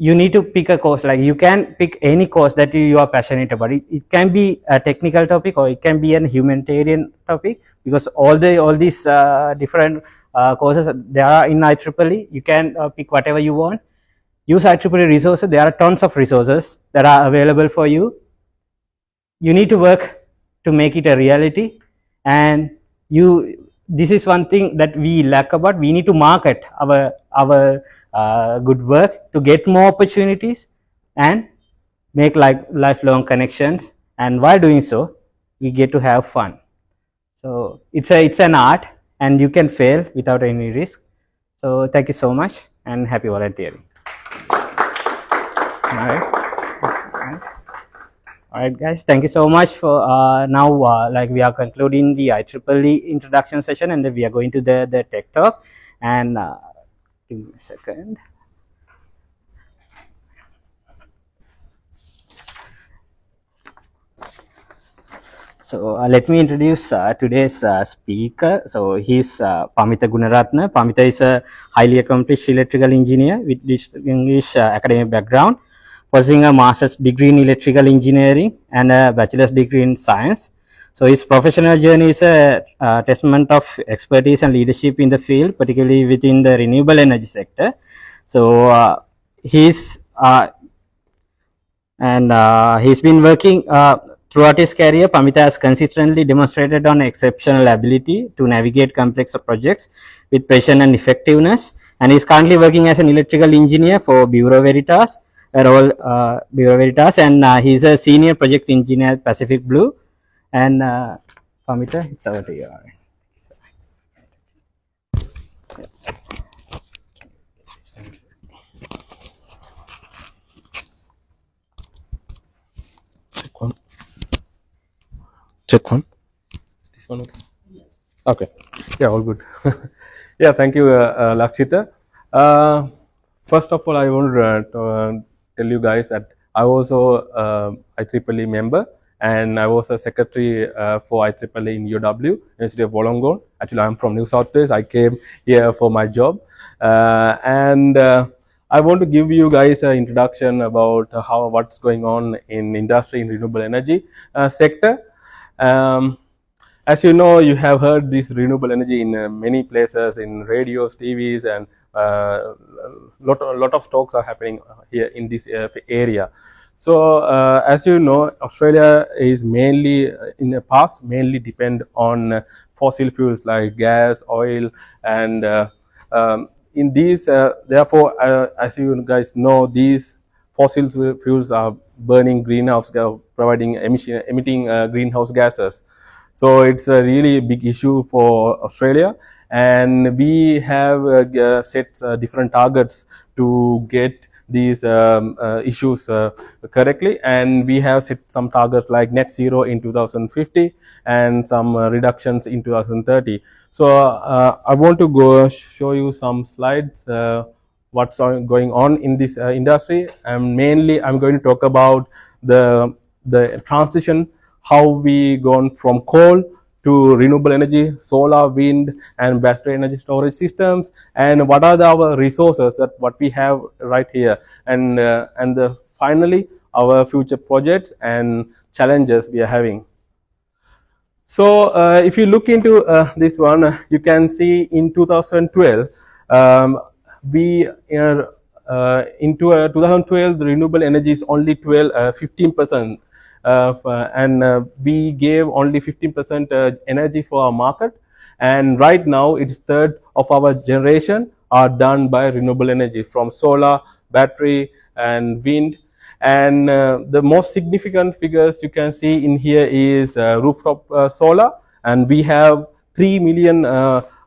you need to pick a course. Like you can pick any course that you are passionate about. It can be a technical topic, or it can be a humanitarian topic, because all these different courses there are in IEEE. You can pick whatever you want. Use IEEE resources. There are tons of resources that are available for you. You need to work to make it a reality, and this is one thing that we lack about. We need to market our good work to get more opportunities and make lifelong connections. And while doing so, we get to have fun. So it's an art, and you can fail without any risk. So thank you so much, and happy volunteering. All right. All right, guys. Thank you so much for now. Like we are concluding the IEEE introduction session, and then we are going to the tech talk. And give me a second. So let me introduce today's speaker. So he's Pamitha Gunaratna. Pamitha is a highly accomplished electrical engineer with distinguished academic background, possessing a master's degree in electrical engineering and a bachelor's degree in science. So his professional journey is a testament of expertise and leadership in the field, particularly within the renewable energy sector. So he's he's been working throughout his career. Pamitha has consistently demonstrated on exceptional ability to navigate complex projects with precision and effectiveness, and is currently working as an electrical engineer for Bureau Veritas, Bureau Veritas, and he's a senior project engineer at Pacific Blue. And Pamitha, it's over to you. Check one. Is this one okay? Okay. Yeah, all good. Yeah, thank you, Lakshita. First of all, I want to tell you guys that I was also IEEE member, and I was a secretary for IEEE in UW, University of Wollongong. Actually, I'm from New South Wales. I came here for my job, and I want to give you guys an introduction about what's going on in industry in renewable energy sector. As you know, you have heard this renewable energy in many places, in radios, TVs, and lot of talks are happening here in this area. So, as you know, Australia is mainly in the past mainly depend on fossil fuels like gas, oil, and in these, therefore, as you guys know, these fossil fuels are burning greenhouse, providing emitting greenhouse gases. So it's a really big issue for Australia, and we have set different targets to get these issues correctly, and we have set some targets like net zero in 2050 and some reductions in 2030. So I want to show you some slides what's going on in this industry, and mainly I'm going to talk about the transition, how we gone from coal to renewable energy, solar, wind, and battery energy storage systems, and what are our resources that what we have right here, and finally our future projects and challenges we are having. So if you look into this one, you can see in 2012, we into 2012 the renewable energy is only 15%, and we gave only 15% energy for our market, and right now it's third of our generation are done by renewable energy from solar, battery, and wind. And the most significant figures you can see in here is rooftop solar, and we have 3 million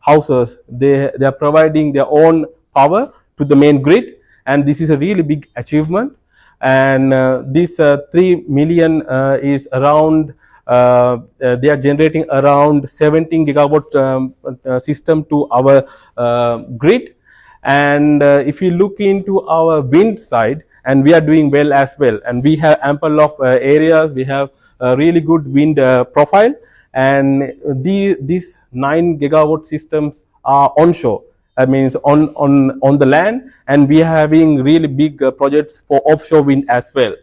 houses. They are providing their own power to the main grid, and this is a really big achievement. And this 3 million is around they are generating around 17 gigawatt system to our grid. And if you look into our wind side, and we are doing well as well, and we have ample of areas, we have a really good wind profile, and these 9 gigawatt systems are onshore. That means on the land, and we are having really big projects for offshore wind as well.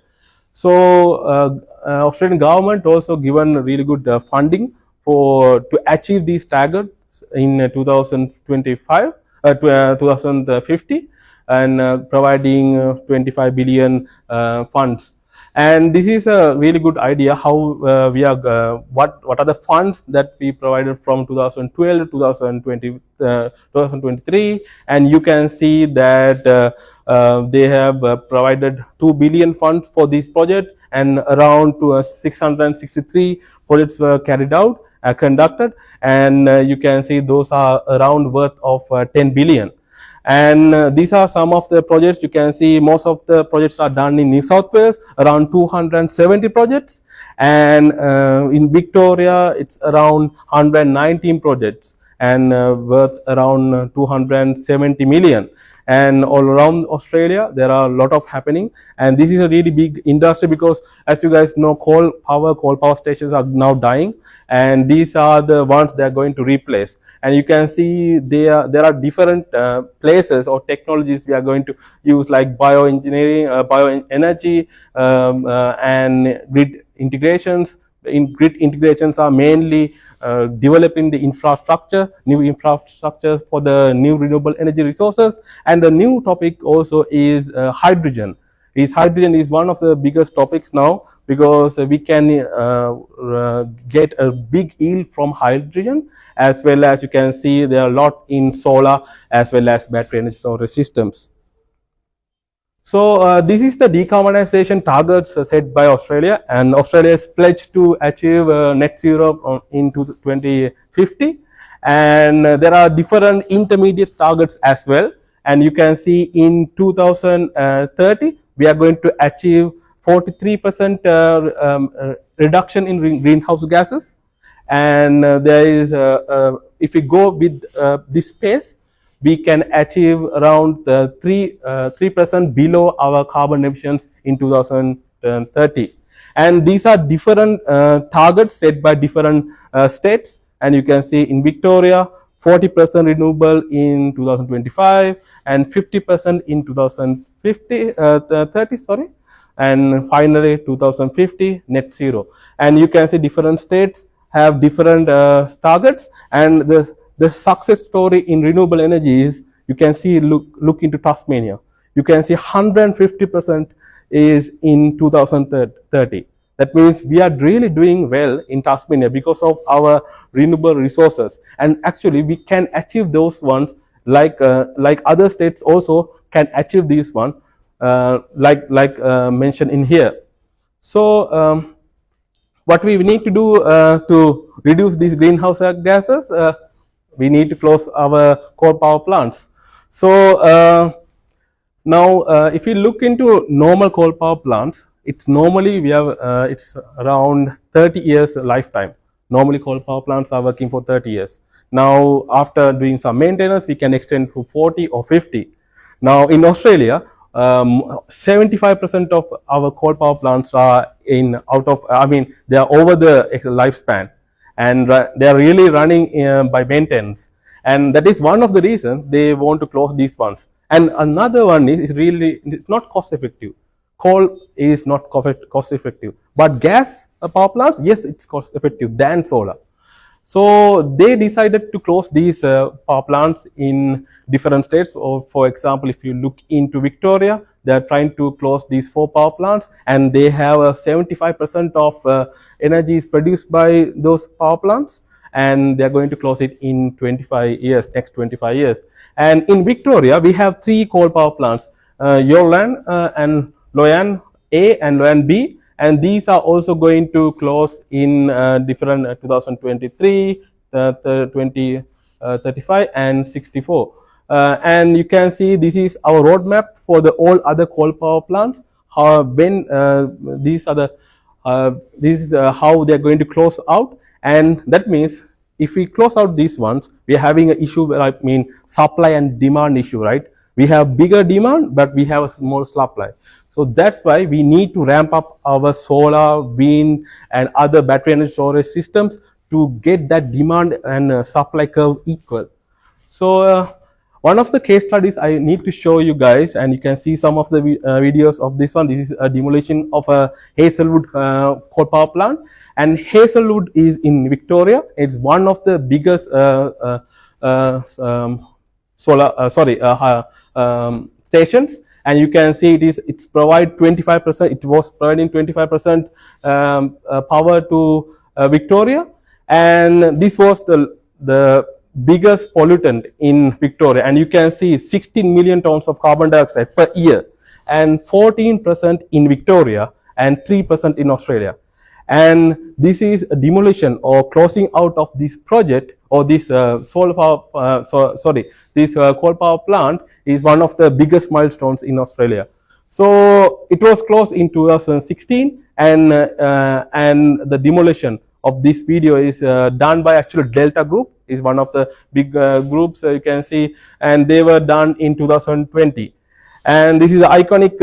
So Australian government also given really good funding to achieve these targets in 2025, 2050, and providing 25 billion funds. And this is a really good idea how we are what are the funds that we provided from 2012 to 2020 2023, and you can see that they have provided 2 billion funds for this project, and around 663 projects were carried out, conducted, and you can see those are around worth of 10 billion. And these are some of the projects. You can see most of the projects are done in New South Wales, around 270 projects, and in Victoria it's around 119 projects and worth around 270 million. And all around Australia there are a lot of happening, and this is a really big industry because, as you guys know, coal power stations are now dying, and these are the ones they are going to replace. And you can see there are different places or technologies we are going to use, like bioengineering, bioenergy, and grid integrations. In grid integrations are mainly developing the infrastructure, new infrastructure for the new renewable energy resources. And the new topic also is hydrogen. Hydrogen is one of the biggest topics now, because we can get a big yield from hydrogen, as well as you can see there are a lot in solar as well as battery energy storage systems. So this is the decarbonization targets set by Australia, and Australia is pledged to achieve net zero in 2050, and there are different intermediate targets as well. And you can see in 2030 we are going to achieve 43% reduction in greenhouse gases, and there is if we go with this pace, we can achieve around 3% below our carbon emissions in 2030. And these are different targets set by different states. And you can see in Victoria, 40% renewable in 2025 and 50% in 30, sorry. And finally 2050 net zero. And you can see different states have different targets, and the success story in renewable energy is, you can see, look into Tasmania. You can see 150% is in 2030. That means we are really doing well in Tasmania because of our renewable resources. And actually we can achieve those ones, like other states also can achieve these one, like mentioned in here. So what we need to do to reduce these greenhouse gases, we need to close our coal power plants. So now if you look into normal coal power plants, it's normally we have it's around 30 years lifetime. Normally coal power plants are working for 30 years. Now after doing some maintenance, we can extend to 40 or 50. Now in Australia, 75% of our coal power plants are they are over the lifespan, and they are really running by maintenance, and that is one of the reasons they want to close these ones. And another one is really, it's not cost effective. Coal is not cost effective, but gas power plants, yes, it's cost effective than solar. So they decided to close these power plants in different states. Or for example, if you look into Victoria, they are trying to close these 4 power plants, and they have 75% of energy is produced by those power plants, and they are going to close it in 25 years, next 25 years. And in Victoria, we have 3 coal power plants, Yolan and Loyan A and Loyan B. And these are also going to close in different 2023, 2035 and 64. And you can see this is our roadmap for the all other coal power plants. When these are the this is how they are going to close out. And that means if we close out these ones, we are having an issue where, supply and demand issue, right? We have bigger demand, but we have a small supply. So that's why we need to ramp up our solar, wind, and other battery energy storage systems to get that demand and supply curve equal. So one of the case studies I need to show you guys, and you can see some of the videos of this one. This is a demolition of a Hazelwood coal power plant, and Hazelwood is in Victoria. It's one of the biggest stations. And you can see it's provide 25%. It was providing 25% power to Victoria, and this was the biggest pollutant in Victoria. And you can see 16 million tons of carbon dioxide per year, and 14% in Victoria and 3% in Australia. And this is a demolition or closing out of this project or this solar power, this coal power plant is one of the biggest milestones in Australia. So it was closed in 2016, and the demolition of this video is done by actually Delta Group, is one of the big groups you can see, and they were done in 2020. And this is an iconic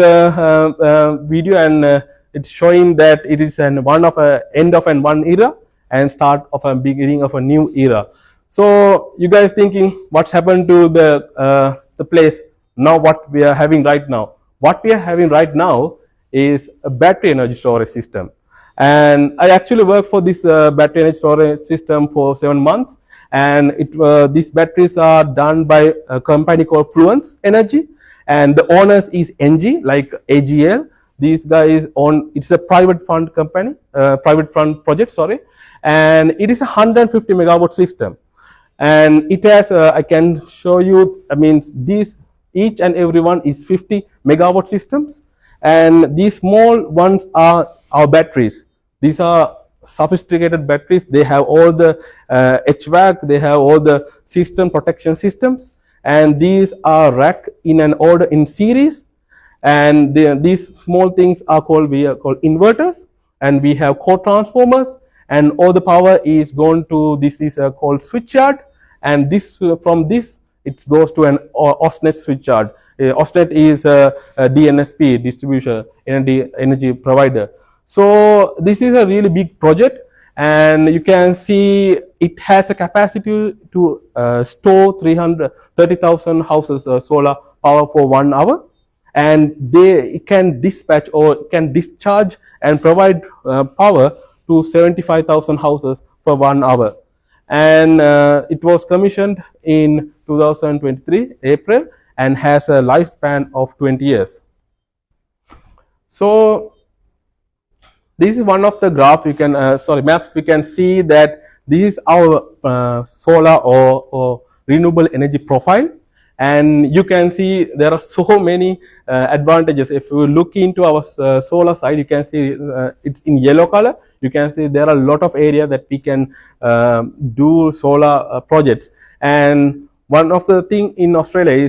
video, and it's showing that it is one of a end of one era and start of a beginning of a new era. So you guys thinking what's happened to the place now? What we are having right now? What we are having right now is a battery energy storage system. And I actually worked for this battery energy storage system for 7 months, and these batteries are done by a company called Fluence Energy, and the owners is NG, like AGL. These guys own, it's a private fund company, private fund project, sorry, and it is a 150 megawatt system. And it has, I can show you, I mean, these, each and every one is 50 megawatt systems, and these small ones are our batteries. These are sophisticated batteries. They have all the HVAC, they have all the system protection systems, and these are racked in an order in series. And these small things are called, we are called inverters, and we have core transformers, and all the power is going to, this is called switchyard, and this from this it goes to an OSNet switchyard. OSNet is a DNSP, distribution energy provider. So this is a really big project, and you can see it has a capacity to store 330,000 houses solar power for 1 hour, and they can dispatch or can discharge and provide power to 75,000 houses for 1 hour. And it was commissioned in 2023 April and has a lifespan of 20 years. So this is one of the graph you can maps. We can see that this is our solar or renewable energy profile, and you can see there are so many advantages. If you look into our solar side, you can see it's in yellow color. You can see there are a lot of area that we can do solar projects. And one of the thing in Australia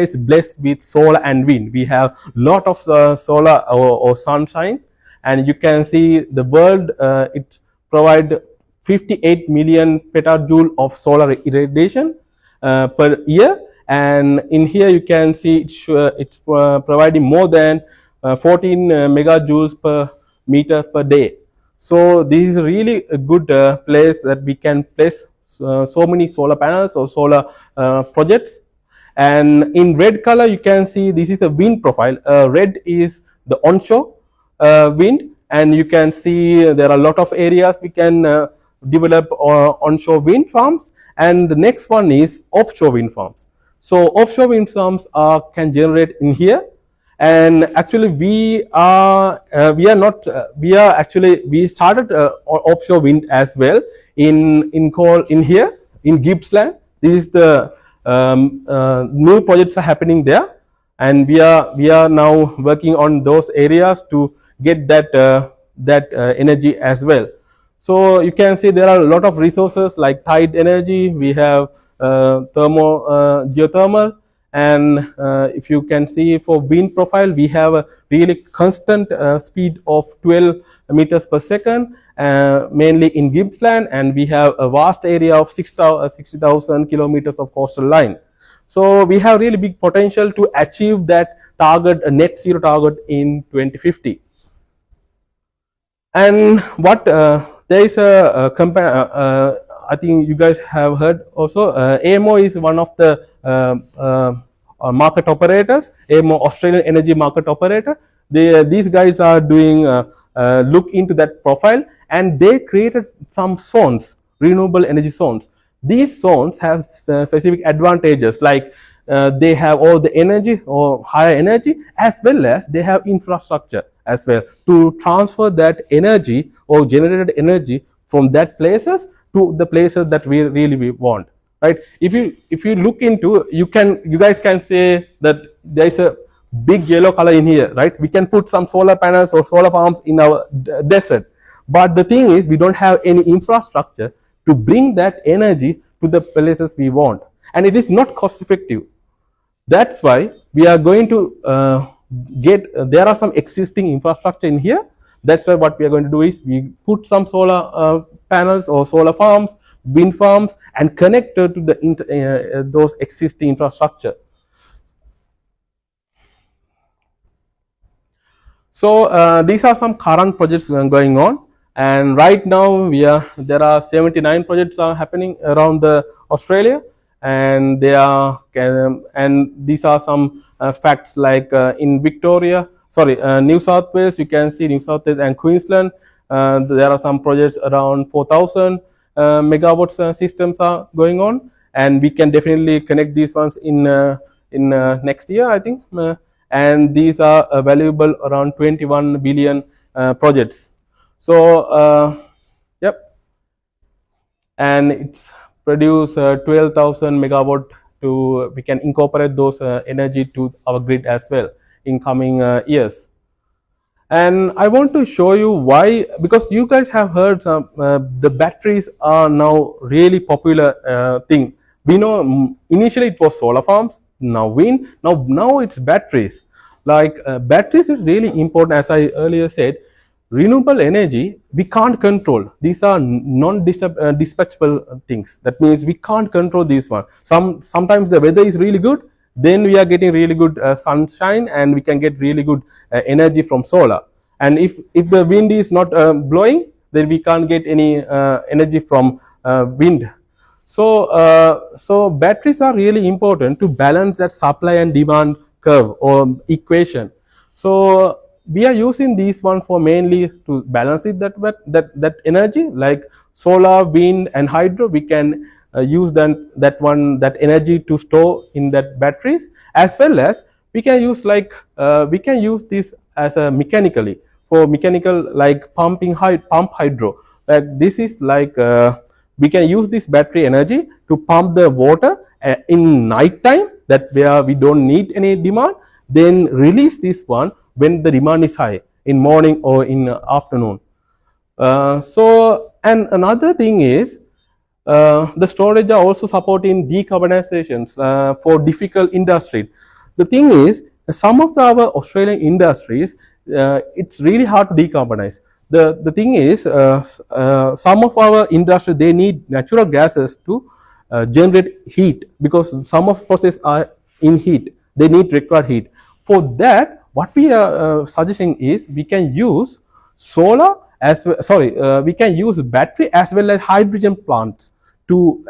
is blessed with solar and wind. We have lot of solar or sunshine, and you can see the world it provide 58 million petajoule of solar irradiation per year. And in here you can see it's providing more than 14 megajoules per meter per day. So this is really a good place that we can place so many solar panels or solar projects. And in red color you can see this is a wind profile. Red is the onshore wind, and you can see there are a lot of areas we can develop onshore wind farms. And the next one is offshore wind farms. So offshore wind farms can generate in here, and actually we started offshore wind as well in here in Gippsland. This is the new projects are happening there, and we are now working on those areas to get that energy as well. So you can see there are a lot of resources like tide energy. We have geothermal, and if you can see for wind profile, we have a really constant speed of 12 meters per second, mainly in Gippsland, and we have a vast area of 60,000 kilometers of coastal line. So we have really big potential to achieve that target, a net zero target in 2050. And what there is a company, I think you guys have heard also, AMO is one of the market operators, AMO Australian Energy Market Operator. These guys are doing look into that profile, and they created some zones, renewable energy zones. These zones have specific advantages, like they have all the energy or higher energy, as well as they have infrastructure as well to transfer that energy or generated energy from that places to the places that we really want, right? If you look into, you guys can say that there is a big yellow color in here, right? We can put some solar panels or solar farms in our desert, but the thing is we don't have any infrastructure to bring that energy to the places we want, and it is not cost effective. That's why we are going to there are some existing infrastructure in here. That's why what we are going to do is we put some solar panels or solar farms, wind farms, and connect to the those existing infrastructure. So these are some current projects going on, and right now there are 79 projects are happening around the Australia, and and these are some facts like in Victoria, New South Wales. You can see New South Wales and Queensland. There are some projects around 4,000 megawatts systems are going on, and we can definitely connect these ones in next year, I think. And these are valuable around 21 billion projects. So yep, and it's produce 12,000 megawatt to we can incorporate those energy to our grid as well in coming years. And I want to show you why, because you guys have heard some the batteries are now really popular thing. We know initially it was solar farms, now wind, now it's batteries. Like batteries is really important. As I earlier said, renewable energy we can't control. These are non-dispatchable things. That means we can't control these one. Sometimes the weather is really good, then we are getting really good sunshine, and we can get really good energy from solar. And if the wind is not blowing, then we can't get any energy from wind. So batteries are really important to balance that supply and demand curve or equation. So we are using these one for mainly to balance it that energy, like solar, wind, and hydro. We can use that energy to store in that batteries, as well as we can use we can use this as a mechanically for mechanical, like pump hydro. Like this is like we can use this battery energy to pump the water in night time, that where we don't need any demand, then release this one when the demand is high in morning or in afternoon. And another thing is the storage are also supporting decarbonizations for difficult industry. The thing is, some of our Australian industries, it's really hard to decarbonize. The thing is, some of our industry, they need natural gases to generate heat, because some of processes are in heat. They need required heat. For that, what we are suggesting is we can use solar as well, we can use battery as well as hydrogen plants to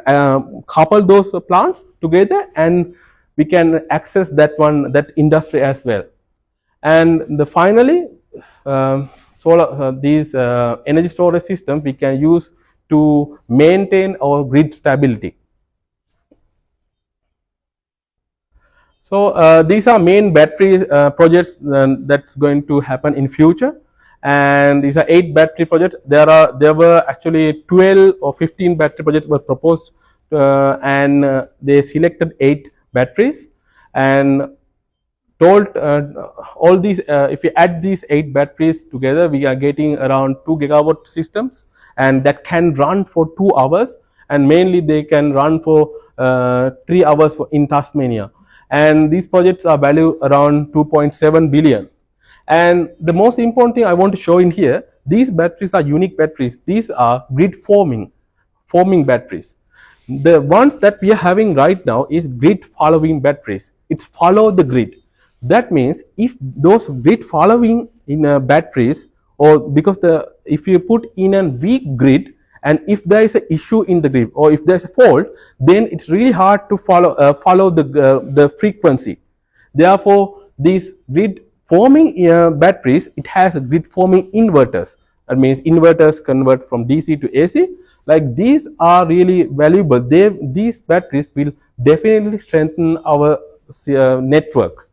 couple those plants together, and we can access that industry as well. And finally, these energy storage systems we can use to maintain our grid stability. So these are main battery projects that's going to happen in future, and these are 8 battery projects. There were actually 12 or 15 battery projects were proposed, and they selected 8 batteries, and told all these if we add these 8 batteries together, we are getting around 2 gigawatt systems, and that can run for 2 hours, and mainly they can run for 3 hours in Tasmania. And these projects are valued around 2.7 billion. And the most important thing I want to show in here, these batteries are unique batteries. These are grid forming batteries. The ones that we are having right now is grid following batteries. It's follow the grid. That means if those grid following in batteries, or because if you put in a weak grid, and if there is an issue in the grid or if there is a fault, then it's really hard to follow the frequency. Therefore, these grid forming batteries, it has grid forming inverters. That means inverters convert from DC to AC. Like these are really valuable. These batteries will definitely strengthen our network.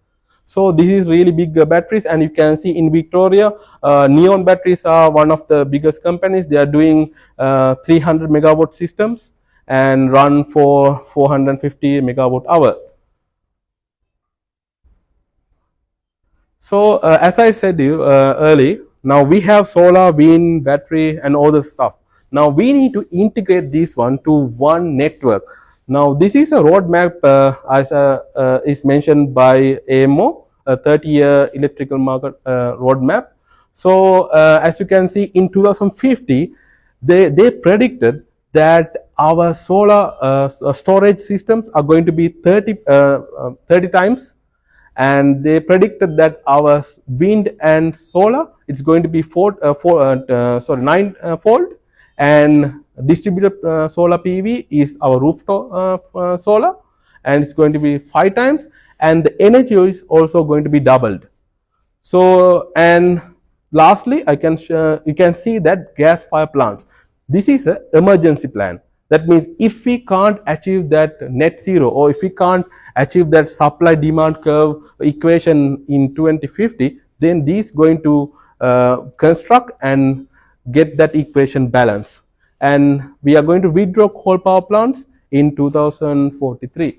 So this is really big batteries, and you can see in Victoria, Neon Batteries are one of the biggest companies. They are doing 300 megawatt systems and run for 450 megawatt hour. So as I said to you early, now we have solar, wind, battery, and all this stuff. Now we need to integrate this one to one network. Now this is a roadmap as is mentioned by AMO, a 30-year electrical market roadmap. So as you can see, in 2050, they predicted that our solar storage systems are going to be 30 times, and they predicted that our wind and solar it's going to be nine fold, and distributed solar PV is our rooftop solar, and it's going to be 5 times, and the energy is also going to be doubled. So, and lastly, you can see that gas fire plants. This is an emergency plan. That means if we can't achieve that net zero, or if we can't achieve that supply demand curve equation in 2050, then this going to construct and get that equation balance. And we are going to withdraw coal power plants in 2043.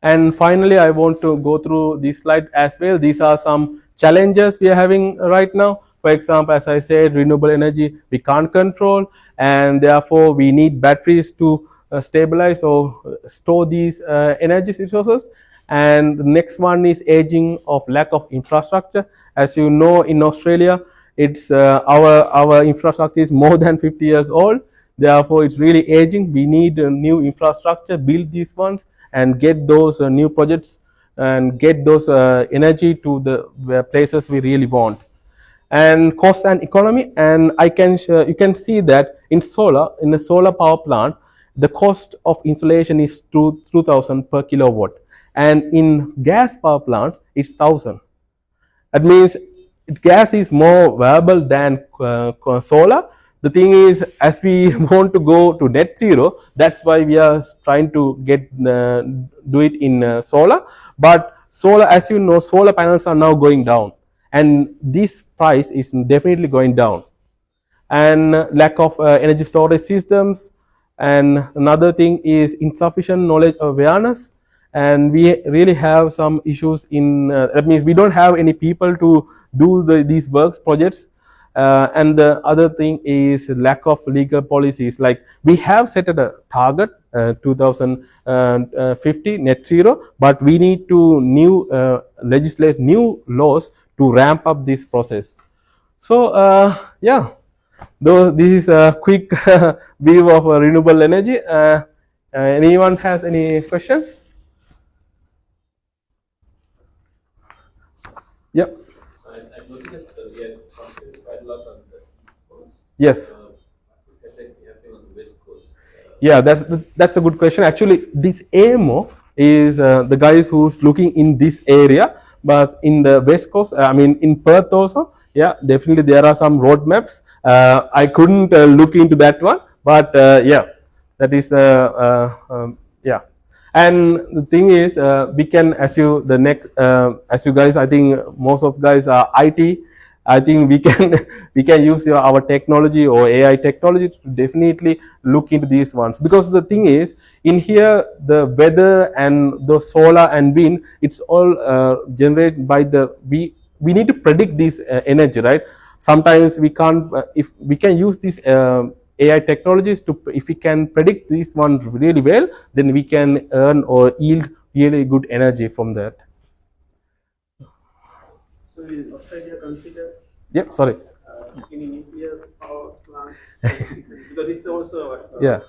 And finally, I want to go through this slide as well. These are some challenges we are having right now. For example, as I said, renewable energy we can't control, and therefore we need batteries to stabilize or store these energy resources. And the next one is aging of lack of infrastructure. As you know, in Australia, it's our infrastructure is more than 50 years old. Therefore, it's really aging. We need new infrastructure, build these ones, and get those new projects and get those energy to the places we really want. And cost and economy, and you can see that in a solar power plant, the cost of installation is 2,000 per kilowatt, and in gas power plants it's 1,000. That means gas is more viable than solar. The thing is, as we want to go to net zero, that's why we are trying to do it in solar. But solar, as you know, solar panels are now going down, and this price is definitely going down. And lack of energy storage systems, and another thing is insufficient knowledge awareness. And we really have some issues in that means we don't have any people to do these works projects. And the other thing is lack of legal policies. Like we have set a target 2050 net zero, but we need to legislate new laws to ramp up this process. So yeah, though this is a quick view of renewable energy. Anyone has any questions? Yep. I noticed that we had conference quite a lot on the East Coast. Yes. Exactly happening on the West Coast. Yeah, that's a good question. Actually, this AMO is the guys who's looking in this area, but in the West Coast, I mean in Perth also. Yeah, definitely there are some roadmaps. I couldn't look into that one, but yeah, that is yeah. And the thing is, we can, as you guys, I think most of guys are IT. I think we can use our technology or AI technology to definitely look into these ones, because the thing is, in here the weather and the solar and wind, it's all generated by we need to predict this energy, right? Sometimes we can't. If we can use this AI technologies if we can predict these ones really well, then we can earn or yield really good energy from that. So will Australia consider Yep, sorry. any nuclear power plant? Because it's also Yeah.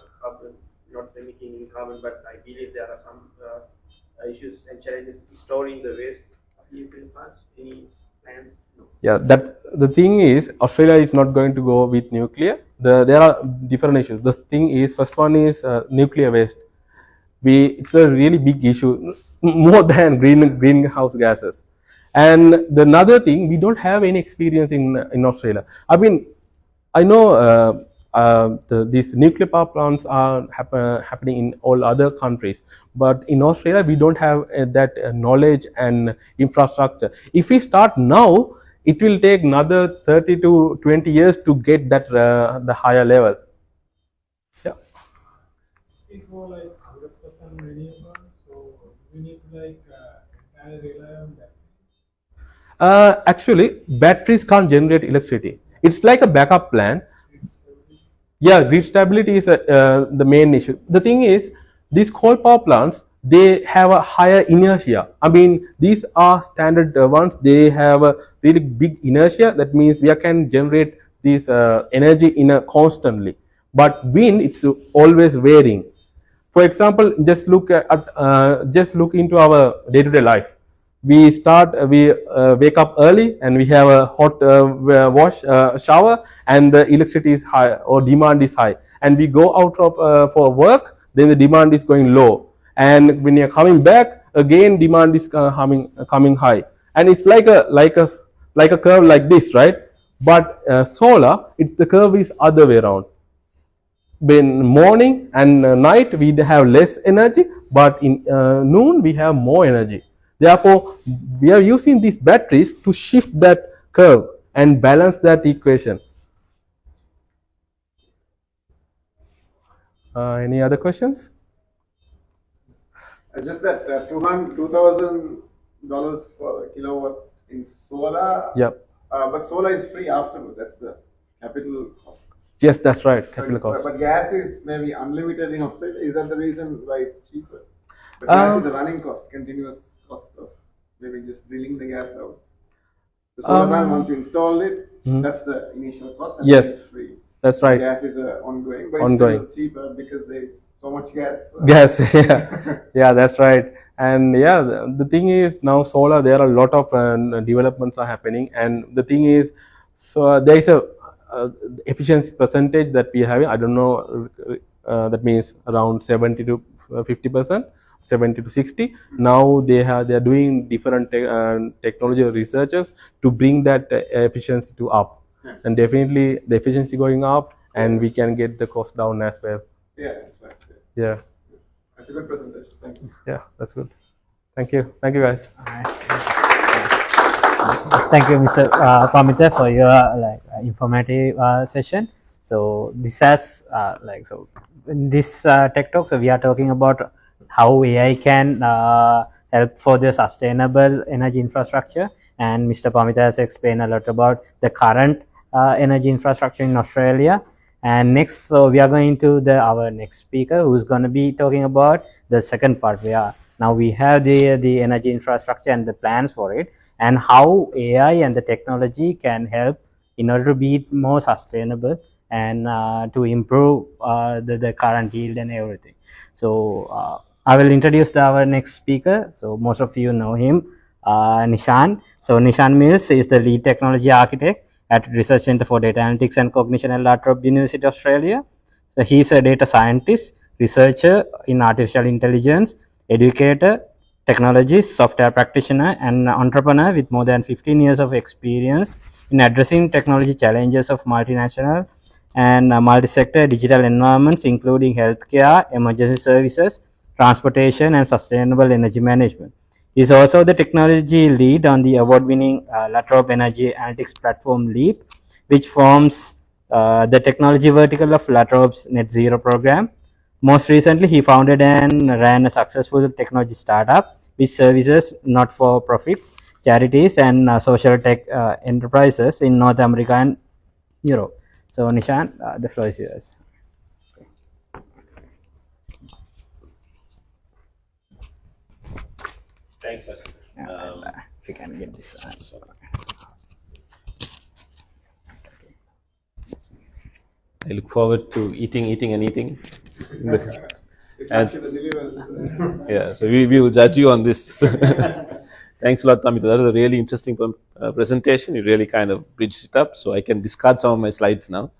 not emitting in carbon, but I believe there are some issues and challenges storing the waste of nuclear plants. Any plans? No. Yeah, that the thing is, Australia is not going to go with nuclear. There are different issues. The thing is, first one is nuclear waste. It's a really big issue, more than greenhouse gases. And the another thing, we don't have any experience in Australia. I mean, I know these nuclear power plants are happening in all other countries, but in Australia we don't have that knowledge and infrastructure. If we start now, it will take another 30 to 20 years to get that the higher level. Yeah. It's more like 100% renewable, so we need to entirely rely on that. Actually, batteries can't generate electricity. It's like a backup plan. Yeah, grid stability is the main issue. The thing is, these coal power plants, they have a higher inertia. I mean, these are standard ones. They have a really big inertia. That means we can generate this energy in a constantly. But wind, it's always varying. For example, just look just look into our day-to-day life. We wake up early and we have a hot shower, and the electricity is high or demand is high, and we go out of for work, then the demand is going low, and when you're coming back again, demand is coming high, and it's like a curve like this, right? But solar, it's the curve is other way around. When morning and night we have less energy, but in noon we have more energy. Therefore, we are using these batteries to shift that curve and balance that equation. Any other questions? Just that $2,000 per kilowatt in solar. Yep. But solar is free afterwards. That's the capital cost. Yes, that's right. Capital cost. But gas is maybe unlimited in Australia. Is that the reason why it's cheaper? But gas is a running cost, continuous cost of maybe just drilling the gas out. The solar panel, once you install it, that's the initial cost, and yes, it's free. That's right. Gas is ongoing, but ongoing. It's still cheaper because there's so much gas. Yes, yeah, yeah, that's right. And yeah, the thing is now solar, there are a lot of developments are happening, and the thing is, so there is a efficiency percentage that we have. I don't know. That means around 70 to 50%. 70 to 60. Now they are doing different technology researchers to bring that efficiency to up, and definitely the efficiency going up, and we can get the cost down as well. Yeah, that's right. Yeah, that's a good presentation. Thank you. Yeah, that's good. Thank you, guys. Thank you, Mr. Pamita, for your informative session. So this has so in this tech talk, so we are talking about how AI can help for the sustainable energy infrastructure, and Mr. Pamita has explained a lot about the current energy infrastructure in Australia. And next, so we are going to our next speaker, who's going to be talking about the second part, where now we have the energy infrastructure and the plans for it, and how AI and the technology can help in order to be more sustainable and to improve the current yield and everything. So I will introduce our next speaker. So most of you know him, Nishan. So Nishan Mills is the lead technology architect at Research Centre for Data Analytics and Cognition at Trobe University, Australia. So he is a data scientist, researcher in artificial intelligence, educator, technologist, software practitioner, and entrepreneur with more than 15 years of experience in addressing technology challenges of multinational and multi-sector digital environments, including healthcare, emergency services, transportation, and sustainable energy management. He is also the technology lead on the award-winning La Trobe Energy Analytics Platform LEAP, which forms the technology vertical of La Trobe's Net Zero program. Most recently, he founded and ran a successful technology startup which services not-for-profits, charities, and social tech enterprises in North America and Europe. So, Nishan, the floor is yours. Thanks, Ashwin. We can get this one. I look forward to eating. Yeah, so we will judge you on this. Thanks a lot, Tamita. That was a really interesting presentation. You really kind of bridged it up, so I can discard some of my slides now.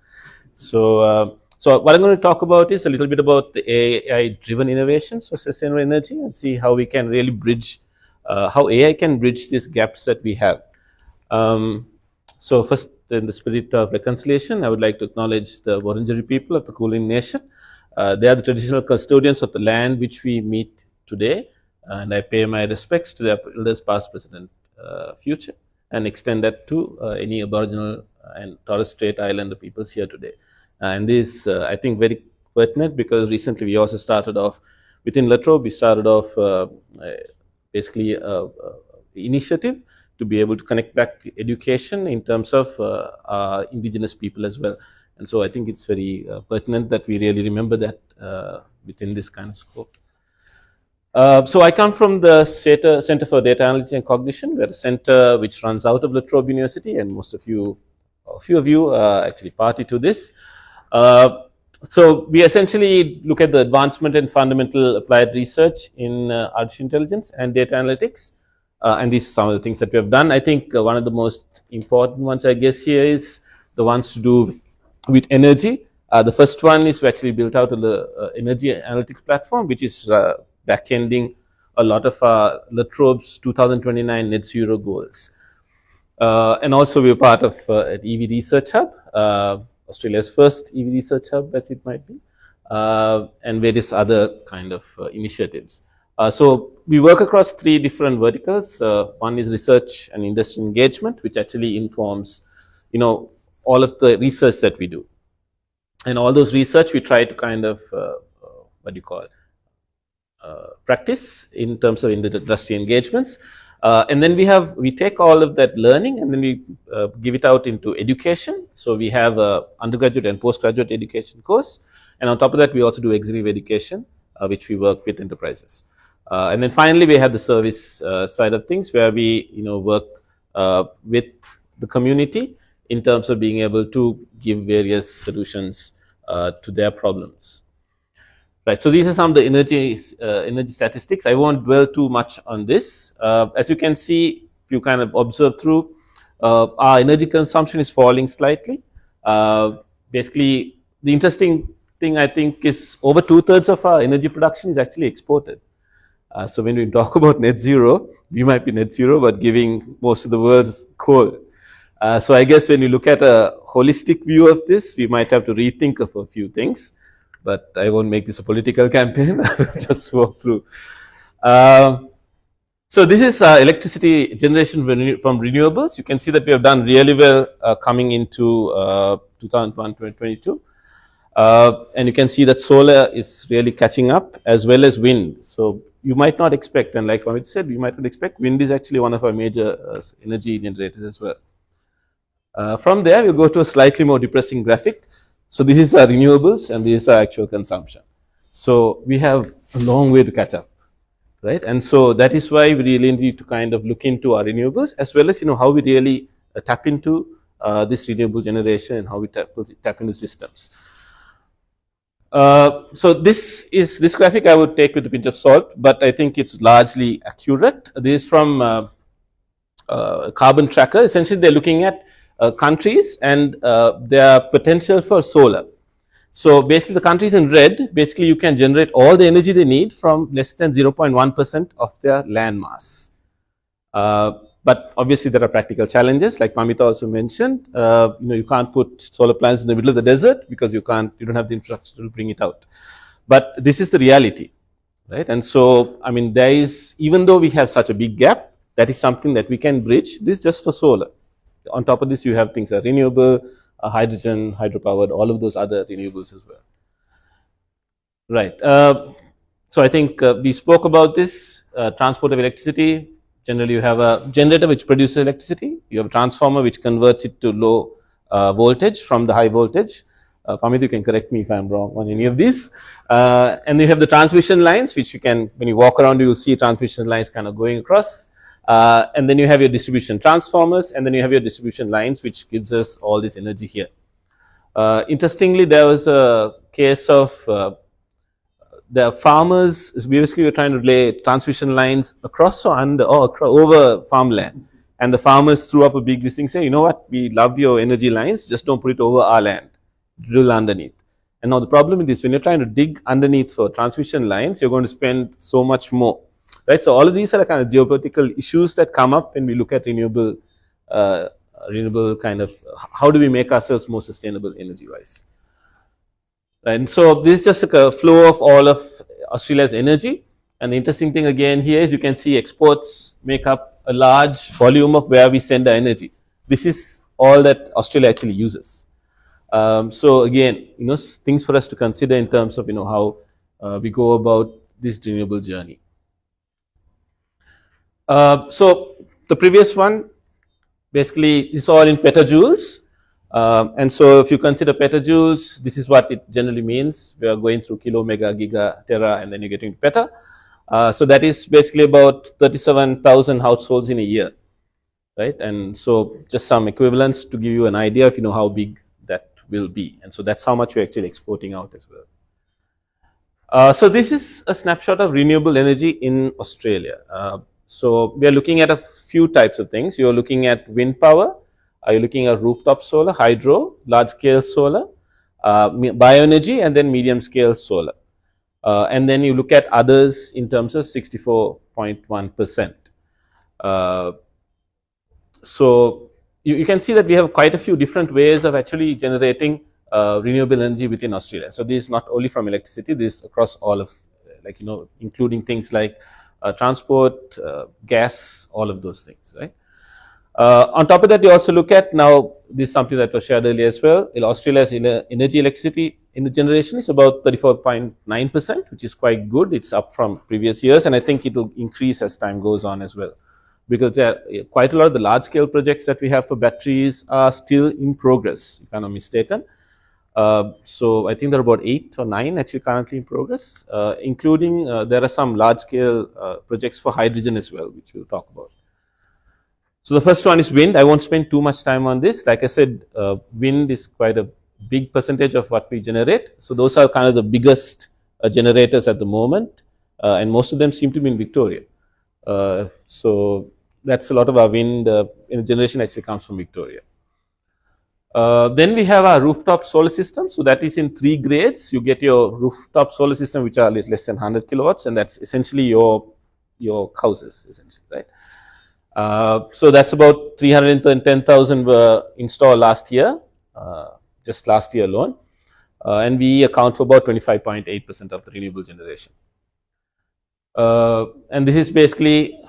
So what I'm going to talk about is a little bit about the AI-driven innovations for sustainable energy, and see how we can really bridge, how AI can bridge these gaps that we have. So first, in the spirit of reconciliation, I would like to acknowledge the Wurundjeri people of the Kulin Nation. They are the traditional custodians of the land which we meet today, and I pay my respects to their elders past, present, and future, and extend that to any Aboriginal and Torres Strait Islander peoples here today. And this, I think, very pertinent, because recently we also started off, within La Trobe, we started off basically initiative to be able to connect back to education in terms of indigenous people as well. And so I think it's very pertinent that we really remember that within this kind of scope. So I come from the Center for Data Analytics and Cognition. We're a center which runs out of the Trobe University, and most of you, a few of you actually party to this. So we essentially look at the advancement and fundamental applied research in artificial intelligence and data analytics. And these are some of the things that we have done. I think one of the most important ones, I guess, here is the ones to do with energy. The first one is we actually built out the energy analytics platform, which is back-ending a lot of La Trobe's 2029 net zero goals. And also we're part of an EV Research Hub, Australia's first EV Research Hub, as it might be, and various other kind of initiatives. So we work across 3 different verticals. One is research and industry engagement, which actually informs, all of the research that we do. And all those research we try to kind of, practice in terms of industry engagements. And then we take all of that learning and then we give it out into education. So we have a undergraduate and postgraduate education course. And on top of that, we also do executive education, which we work with enterprises. And then finally, we have the service side of things where we, work with the community in terms of being able to give various solutions to their problems. Right. So these are some of the energy statistics. I won't dwell too much on this. As you can see, if you kind of observe through, our energy consumption is falling slightly. Basically, the interesting thing I think is over 2/3 of our energy production is actually exported. So when we talk about net zero, we might be net zero, but giving most of the world's coal. So I guess when you look at a holistic view of this, we might have to rethink of a few things. But I won't make this a political campaign. I'll just walk through. So this is electricity generation from renewables. You can see that we have done really well coming into 2021-2022. And you can see that solar is really catching up as well as wind. So you might not expect, and like Amit said, you might not expect, wind is actually one of our major energy generators as well. From there, we'll go to a slightly more depressing graphic. So this is our renewables and this is our actual consumption. So we have a long way to catch up, right? And so that is why we really need to kind of look into our renewables as well as, how we really tap into this renewable generation and how we tap into systems. So this graphic I would take with a pinch of salt, but I think it's largely accurate. This is from Carbon Tracker. Essentially, they're looking at countries and their potential for solar. So basically the countries in red, basically you can generate all the energy they need from less than 0.1% of their land mass. But obviously there are practical challenges, like Pamita also mentioned. You can't put solar plants in the middle of the desert because you don't have the infrastructure to bring it out. But this is the reality, right? And so, there is, even though we have such a big gap, that is something that we can bridge. This is just for solar. On top of this, you have things like renewable, hydrogen, hydropowered, all of those other renewables as well. Right. So I think we spoke about this, transport of electricity. Generally, you have a generator which produces electricity. You have a transformer which converts it to low voltage from the high voltage. Pamit, you can correct me if I'm wrong on any of these. And you have the transmission lines, which you can, when you walk around, you will see transmission lines kind of going across. And then you have your distribution transformers, and then you have your distribution lines, which gives us all this energy here. Interestingly, there was a case of the farmers, basically were trying to lay transmission lines across or under or over farmland. And the farmers threw up a big listing saying, you know what, we love your energy lines, just don't put it over our land, drill underneath. And now the problem is this, when you're trying to dig underneath for transmission lines, you're going to spend so much more. Right, so all of these are kind of geopolitical issues that come up when we look at renewable kind of, how do we make ourselves more sustainable energy-wise? And so this is just a flow of all of Australia's energy. And the interesting thing again here is you can see exports make up a large volume of where we send our energy. This is all that Australia actually uses. So again, things for us to consider in terms of how we go about this renewable journey. So the previous one basically is all in petajoules. And so if you consider petajoules, this is what it generally means. We are going through kilo, mega, giga, tera, and then you're getting peta. So that is basically about 37,000 households in a year, right? And so just some equivalents to give you an idea if you know how big that will be. And so that's how much we're actually exporting out as well. So this is a snapshot of renewable energy in Australia. So we are looking at a few types of things. You're looking at wind power, you're looking at rooftop solar, hydro, large scale solar, bioenergy, and then medium scale solar. And then you look at others in terms of 64.1%. So you can see that we have quite a few different ways of actually generating renewable energy within Australia. So this is not only from electricity, this is across all of, like, including things like transport, gas, all of those things, right? On top of that, you also look at, now this is something that was shared earlier as well, Australia's energy electricity in the generation is about 34.9%, which is quite good. It's up from previous years, and I think it will increase as time goes on as well, because there are quite a lot of the large scale projects that we have for batteries are still in progress, if I'm not mistaken. So I think there are about 8 or 9 actually currently in progress, including there are some large scale projects for hydrogen as well, which we'll talk about. So the first one is wind. I won't spend too much time on this. Like I said, wind is quite a big percentage of what we generate. So those are kind of the biggest generators at the moment, and most of them seem to be in Victoria. So that's a lot of our wind generation actually comes from Victoria. Then we have our rooftop solar system. So that is in 3 grades. You get your rooftop solar system, which are less than 100 kilowatts, and that's essentially your houses, essentially, right? So that's about 310,000 were installed last year, just last year alone, and we account for about 25.8% of the renewable generation. And this is basically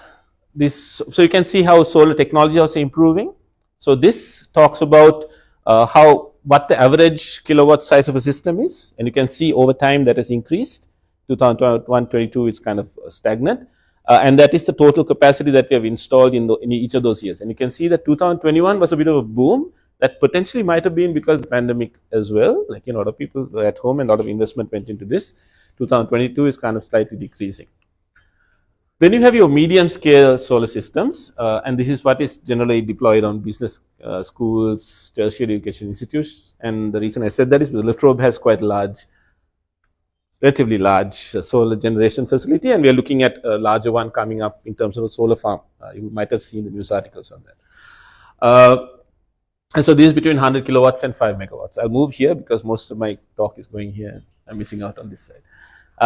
this. So you can see how solar technology is also improving. So this talks about what the average kilowatt size of a system is, and you can see over time that has increased. 2021-22 is kind of stagnant. And that is the total capacity that we have installed in each of those years. And you can see that 2021 was a bit of a boom that potentially might have been because of the pandemic as well. Like, a lot of people were at home and a lot of investment went into this. 2022 is kind of slightly decreasing. Then you have your medium scale solar systems, and this is what is generally deployed on business schools, tertiary education institutions. And the reason I said that is because Trobe has quite relatively large solar generation facility, and we are looking at a larger one coming up in terms of a solar farm. You might have seen the news articles on that. And so this is between 100 kilowatts and 5 megawatts. I'll move here because most of my talk is going here. I'm missing out on this side.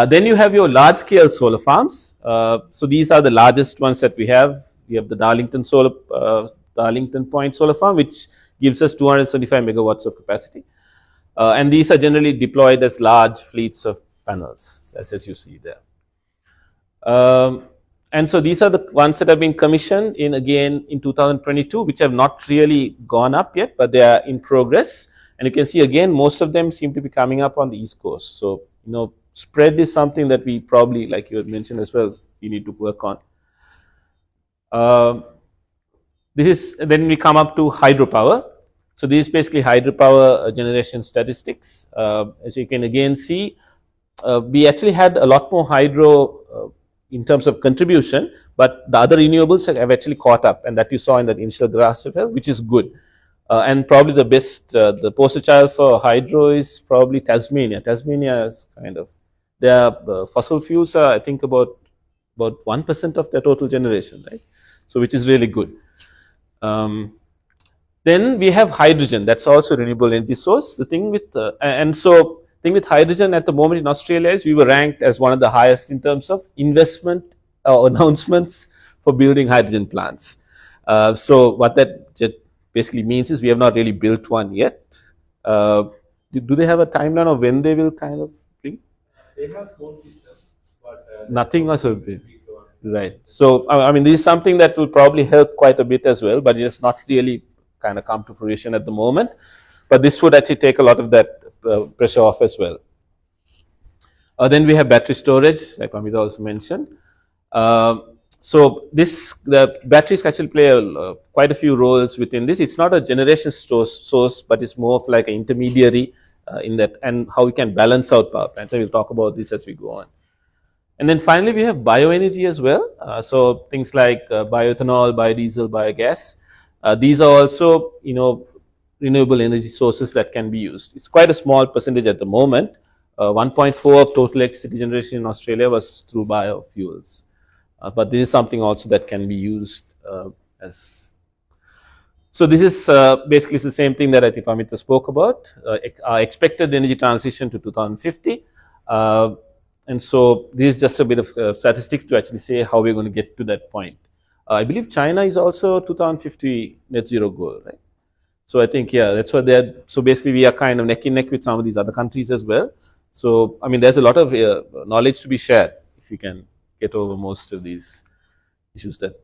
Then you have your large scale solar farms. So these are the largest ones that we have. We have the Darlington Point Solar Farm, which gives us 275 megawatts of capacity. And these are generally deployed as large fleets of panels, as you see there. And so these are the ones that have been commissioned in 2022, which have not really gone up yet, but they are in progress. And you can see again, most of them seem to be coming up on the East Coast. So, spread is something that we probably, like you had mentioned as well, we need to work on. Then we come up to hydropower. So this is basically hydropower generation statistics. As you can again see, we actually had a lot more hydro in terms of contribution, but the other renewables have actually caught up, and that you saw in that initial graph as well, which is good. And probably the best, the poster child for hydro is probably Tasmania. Tasmania is kind of, their fossil fuels are, I think, about 1% of their total generation, right? So which is really good. Then we have hydrogen. That's also a renewable energy source. The thing with with hydrogen at the moment in Australia is we were ranked as one of the highest in terms of investment announcements for building hydrogen plants. So what that basically means is we have not really built one yet. Do they have a timeline of when they will kind of bring? They have small systems, but nothing was a bit. Right. So I mean, this is something that will probably help quite a bit as well, but it has not really kind of come to fruition at the moment. But this would actually take a lot of that pressure off as well. Then we have battery storage, like Amita also mentioned. so the batteries actually play quite a few roles within this. It's not a generation source, but it's more of like an intermediary in that, and how we can balance out power plants. So we'll talk about this as we go on. And then finally, we have bioenergy as well. So things like bioethanol, biodiesel, biogas. These are also, renewable energy sources that can be used. It's quite a small percentage at the moment. 1.4 of total electricity generation in Australia was through biofuels. But this is something also that can be used as. So this is basically the same thing that I think Pamita spoke about, our expected energy transition to 2050. And so this is just a bit of statistics to actually say how we're going to get to that point. I believe China is also 2050 net zero goal, right? So I think, yeah, that's what they're, so basically we are kind of neck and neck with some of these other countries as well. So, I mean, there's a lot of knowledge to be shared if we can get over most of these issues that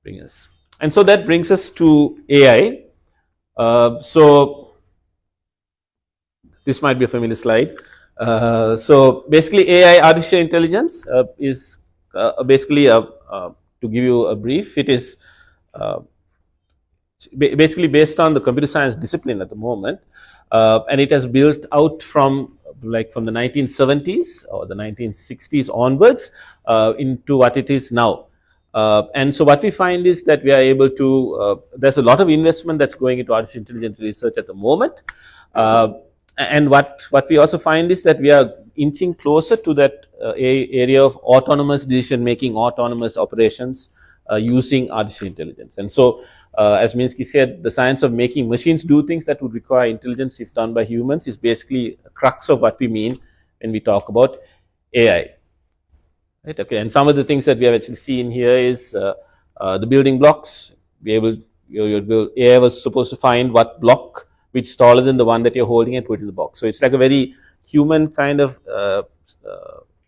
bring us. And so that brings us to AI. So this might be a familiar slide. So basically AI, artificial intelligence, is basically, to give you a brief, it is basically based on the computer science discipline at the moment, and it has built out from the 1970s or the 1960s onwards into what it is now. And so what we find is that we are able to, there's a lot of investment that's going into artificial intelligence research at the moment. And what we also find is that we are inching closer to that area of autonomous decision making, autonomous operations using artificial intelligence. And so, as Minsky said, the science of making machines do things that would require intelligence if done by humans is basically a crux of what we mean when we talk about AI. Right? Okay, and some of the things that we have actually seen here is the building blocks. AI was supposed to find what block which is taller than the one that you're holding and put it in the box. So it's like a very human kind of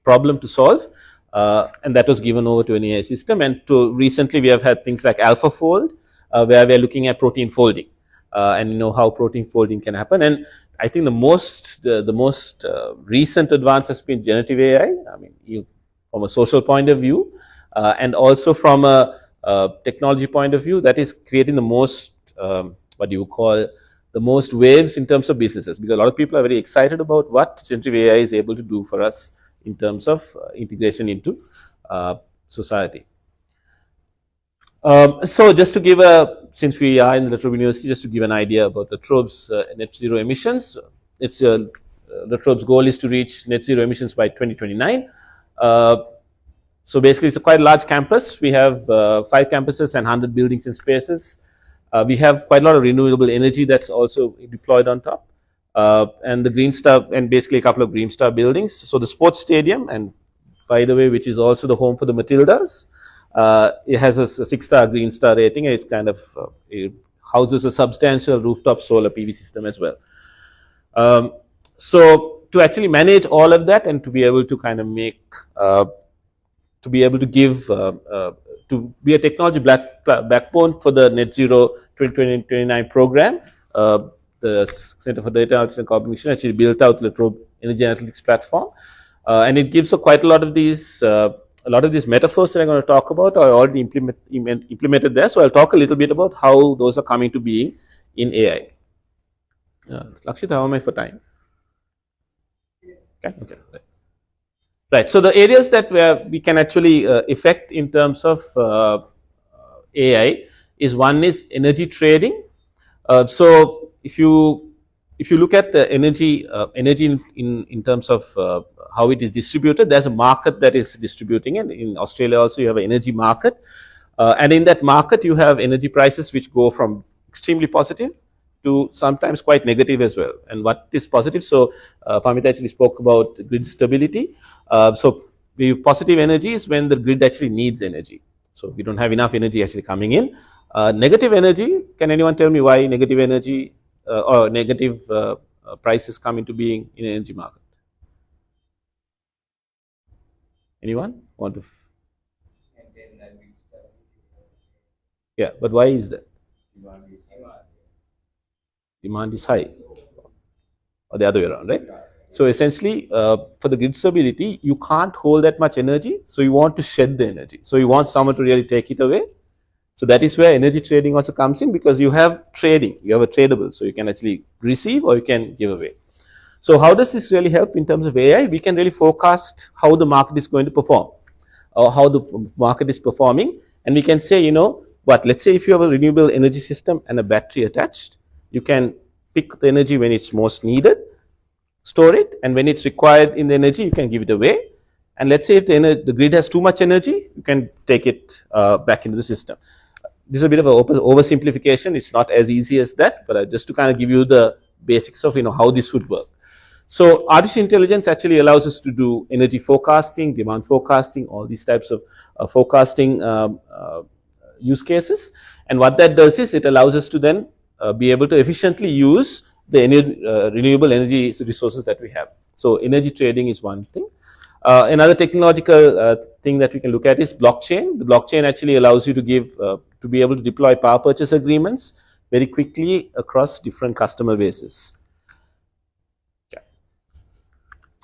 problem to solve, and that was given over to an AI system. And to recently, we have had things like AlphaFold, where we are looking at protein folding, and how protein folding can happen. And I think the most recent advance has been generative AI. I mean, from a social point of view, and also from a technology point of view, that is creating the most what you call the most waves in terms of businesses, because a lot of people are very excited about what generative AI is able to do for us in terms of integration into society. So just to give since we are in the Trobe University, just to give an idea about the Trobe's net zero emissions, it's the Trobe's goal is to reach net zero emissions by 2029. So basically, it's a quite large campus. We have 5 campuses and 100 buildings and spaces. We have quite a lot of renewable energy that's also deployed on top, and the Green Star, and basically a couple of Green Star buildings. So the sports stadium, and by the way, which is also the home for the Matildas, it has a 6-star Green Star rating. It's kind of it houses a substantial rooftop solar PV system as well. So to actually manage all of that and to be able to kind of make, to be able to give, to be a technology backbone for the Net Zero 2029 program, the Center for Data Analytics and Cognition actually built out the Trobe Energy Analytics platform, and it gives quite a lot of these metaphors that I'm going to talk about are already implemented there. So I'll talk a little bit about how those are coming to being in AI. Lakshit, how am I for time? Okay. Right. So the areas that we can actually affect in terms of AI is, one is energy trading. So if you look at the energy in terms of how it is distributed, there's a market that is distributing it. In Australia also you have an energy market, and in that market you have energy prices which go from extremely positive to sometimes quite negative as well. And what is positive? So Pamita actually spoke about grid stability. So the positive energy is when the grid actually needs energy. So we don't have enough energy actually coming in. Negative energy, can anyone tell me why negative energy or negative prices come into being in an energy market? Anyone want to? Yeah, but why is that? Demand is high, or the other way around, right? So essentially, for the grid stability, you can't hold that much energy, so you want to shed the energy. So you want someone to really take it away. So that is where energy trading also comes in, because you have trading, you have a tradable, so you can actually receive or you can give away. So how does this really help in terms of AI? We can really forecast how the market is going to perform, or how the market is performing, and we can say, let's say if you have a renewable energy system and a battery attached, you can pick the energy when it's most needed, store it, and when it's required in the energy, you can give it away. And let's say if the grid has too much energy, you can take it back into the system. This is a bit of an oversimplification. It's not as easy as that, but just to kind of give you the basics of how this would work. So artificial intelligence actually allows us to do energy forecasting, demand forecasting, all these types of forecasting use cases. And what that does is it allows us to then be able to efficiently use the renewable energy resources that we have. So energy trading is one thing. Another technological thing that we can look at is blockchain. The blockchain actually allows you to be able to deploy power purchase agreements very quickly across different customer bases. Okay.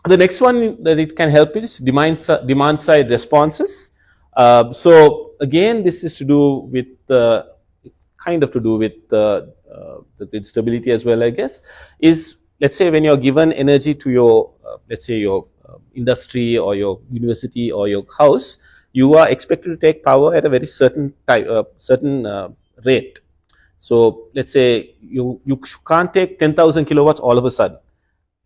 The next one that it can help is demand side responses. So again, this is to do with the grid stability as well, I guess. Is, let's say when you're given energy to your let's say your industry or your university or your house, you are expected to take power at a very certain rate. So let's say you can't take 10,000 kilowatts all of a sudden.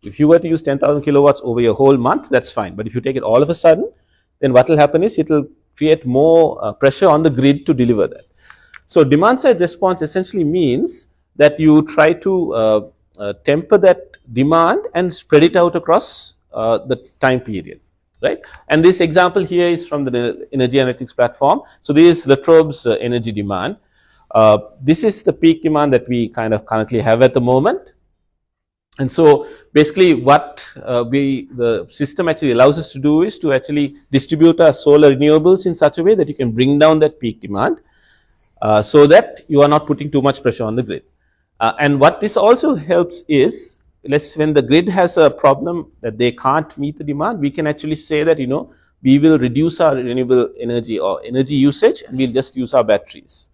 If you were to use 10,000 kilowatts over your whole month, that's fine. But if you take it all of a sudden, then what will happen is it will create more pressure on the grid to deliver that. So demand side response essentially means that you try to temper that demand and spread it out across the time period, right? And this example here is from the energy analytics platform. So this is the Trobe's energy demand. This is the peak demand that we kind of currently have at the moment. And so basically what the system actually allows us to do is to actually distribute our solar renewables in such a way that you can bring down that peak demand so that you are not putting too much pressure on the grid. And what this also helps is, when the grid has a problem that they can't meet the demand, we can actually say that, we will reduce our renewable energy or energy usage and we'll just use our batteries.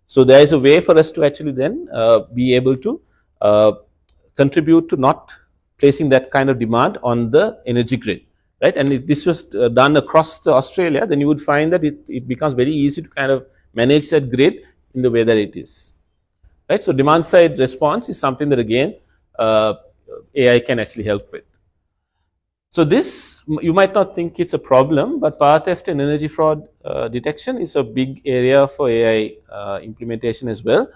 So there is a way for us to actually then be able to contribute to not placing that kind of demand on the energy grid, right? And if this was done across Australia, then you would find that it becomes very easy to kind of manage that grid in the way that it is, right? So demand side response is something that again AI can actually help with. So this, you might not think it's a problem, but power theft and energy fraud detection is a big area for AI implementation as well.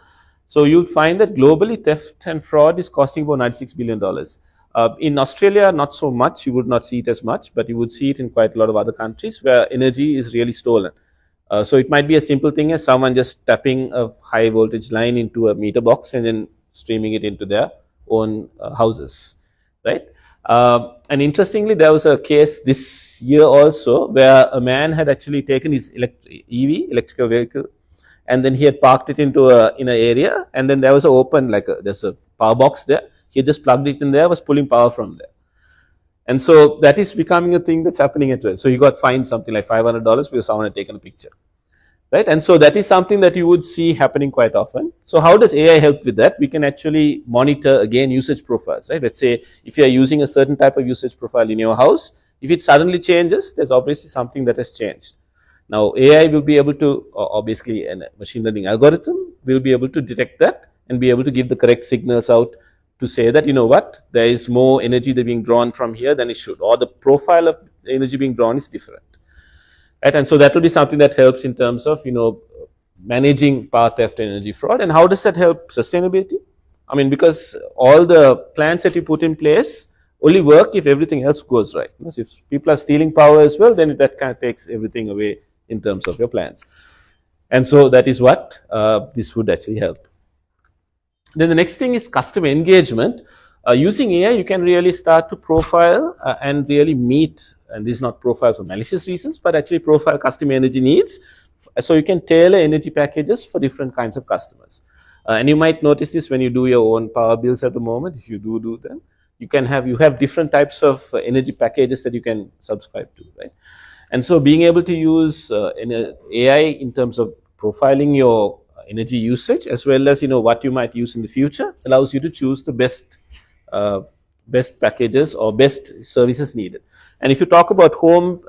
So you'll find that globally theft and fraud is costing about $96 billion. In Australia, not so much, you would not see it as much, but you would see it in quite a lot of other countries where energy is really stolen. So it might be a simple thing as someone just tapping a high voltage line into a meter box and then streaming it into their own houses, right? And interestingly, there was a case this year also where a man had actually taken his electrical vehicle, and then he had parked it in an area, and then there was an open, there's a power box there. He just plugged it in there, was pulling power from there. And so that is becoming a thing that's happening as well. So he got fined something like $500 because someone had taken a picture, right? And so that is something that you would see happening quite often. So how does AI help with that? We can actually monitor, again, usage profiles, right? Let's say if you are using a certain type of usage profile in your house, if it suddenly changes, there's obviously something that has changed. Now AI will be able to, or basically a machine learning algorithm will be able to detect that and be able to give the correct signals out to say that, there is more energy that being drawn from here than it should, or the profile of energy being drawn is different. Right? And so that will be something that helps in terms of, managing power theft and energy fraud. And how does that help sustainability? I mean, because all the plans that you put in place only work if everything else goes right. So if people are stealing power as well, then that kind of takes everything away in terms of your plans. And so that is what this would actually help. Then the next thing is customer engagement. Using AI, you can really start to profile and really meet, and this is not profile for malicious reasons, but actually profile customer energy needs. So you can tailor energy packages for different kinds of customers. And you might notice this when you do your own power bills at the moment, if you do them. you have different types of energy packages that you can subscribe to, right? And so being able to use AI in terms of profiling your energy usage, as well as what you might use in the future, allows you to choose the best packages or best services needed. And if you talk about home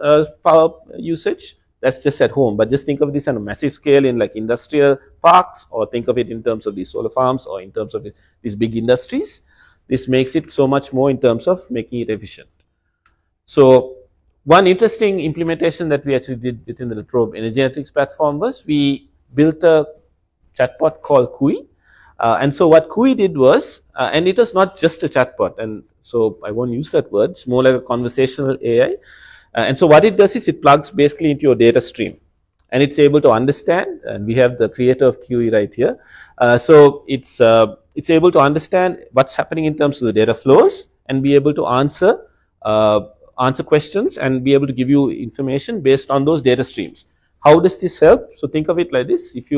power usage, that's just at home, but just think of this on a massive scale in like industrial parks, or think of it in terms of these solar farms, or in terms of these big industries. This makes it so much more in terms of making it efficient. So one interesting implementation that we actually did within the Trobe Energy Analytics platform was we built a chatbot called Kui. And so what Kui did was, and it was not just a chatbot, and so I won't use that word, it's more like a conversational AI. And so what it does is it plugs basically into your data stream, and it's able to understand, and we have the creator of Kui right here. So it's able to understand what's happening in terms of the data flows, and be able to answer questions, and be able to give you information based on those data streams. How does this help? So think of it like this: if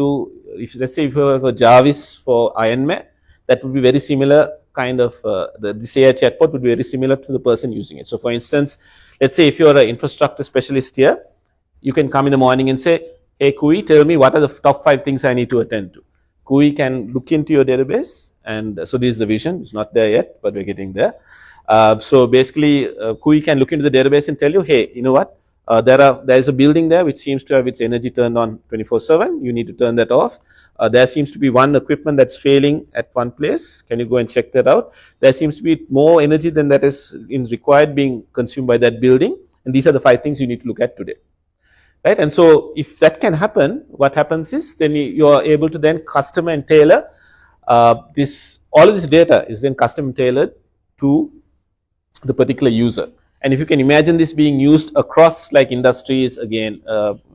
let's say if you have a Jarvis for Ironman, that would be very similar kind of this AI chatbot would be very similar to the person using it. So for instance, let's say if you're an infrastructure specialist here, you can come in the morning and say, hey Kui, tell me what are the top 5 things I need to attend to. Kui can look into your database, and so this is the vision. It's not there yet, but we're getting there. So basically, Kui can look into the database and tell you, hey, you know what? There is a building there which seems to have its energy turned on 24/7. You need to turn that off. There seems to be one equipment that's failing at one place. Can you go and check that out? There seems to be more energy than that is required being consumed by that building. And these are the 5 things you need to look at today. Right? And so if that can happen, what happens is then you are able to then custom and tailor all of this data is then custom tailored to the particular user. And if you can imagine this being used across like industries, again,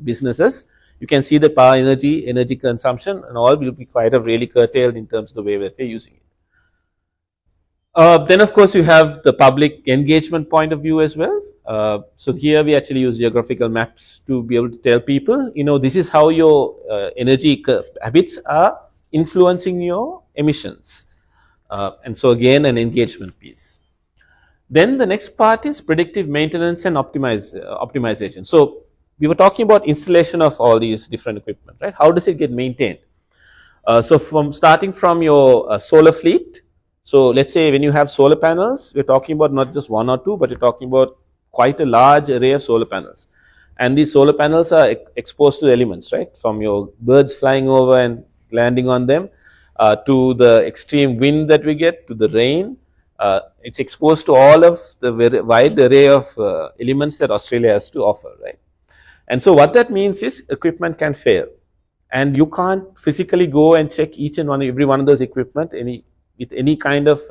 businesses, you can see the power energy consumption and all will be quite really curtailed in terms of the way that they're using it. Then of course you have the public engagement point of view as well. So here we actually use geographical maps to be able to tell people, this is how your energy habits are influencing your emissions. And so again, an engagement piece. Then the next part is predictive maintenance and optimization. So we were talking about installation of all these different equipment, right? How does it get maintained? So starting from your solar fleet. So let's say when you have solar panels, we're talking about not just 1 or 2, but we're talking about quite a large array of solar panels. And these solar panels are exposed to the elements, right? From your birds flying over and landing on them, to the extreme wind that we get, to the rain. It's exposed to all of the very wide array of elements that Australia has to offer, right? And so what that means is equipment can fail, and you can't physically go and check each and every one of those equipment with any kind of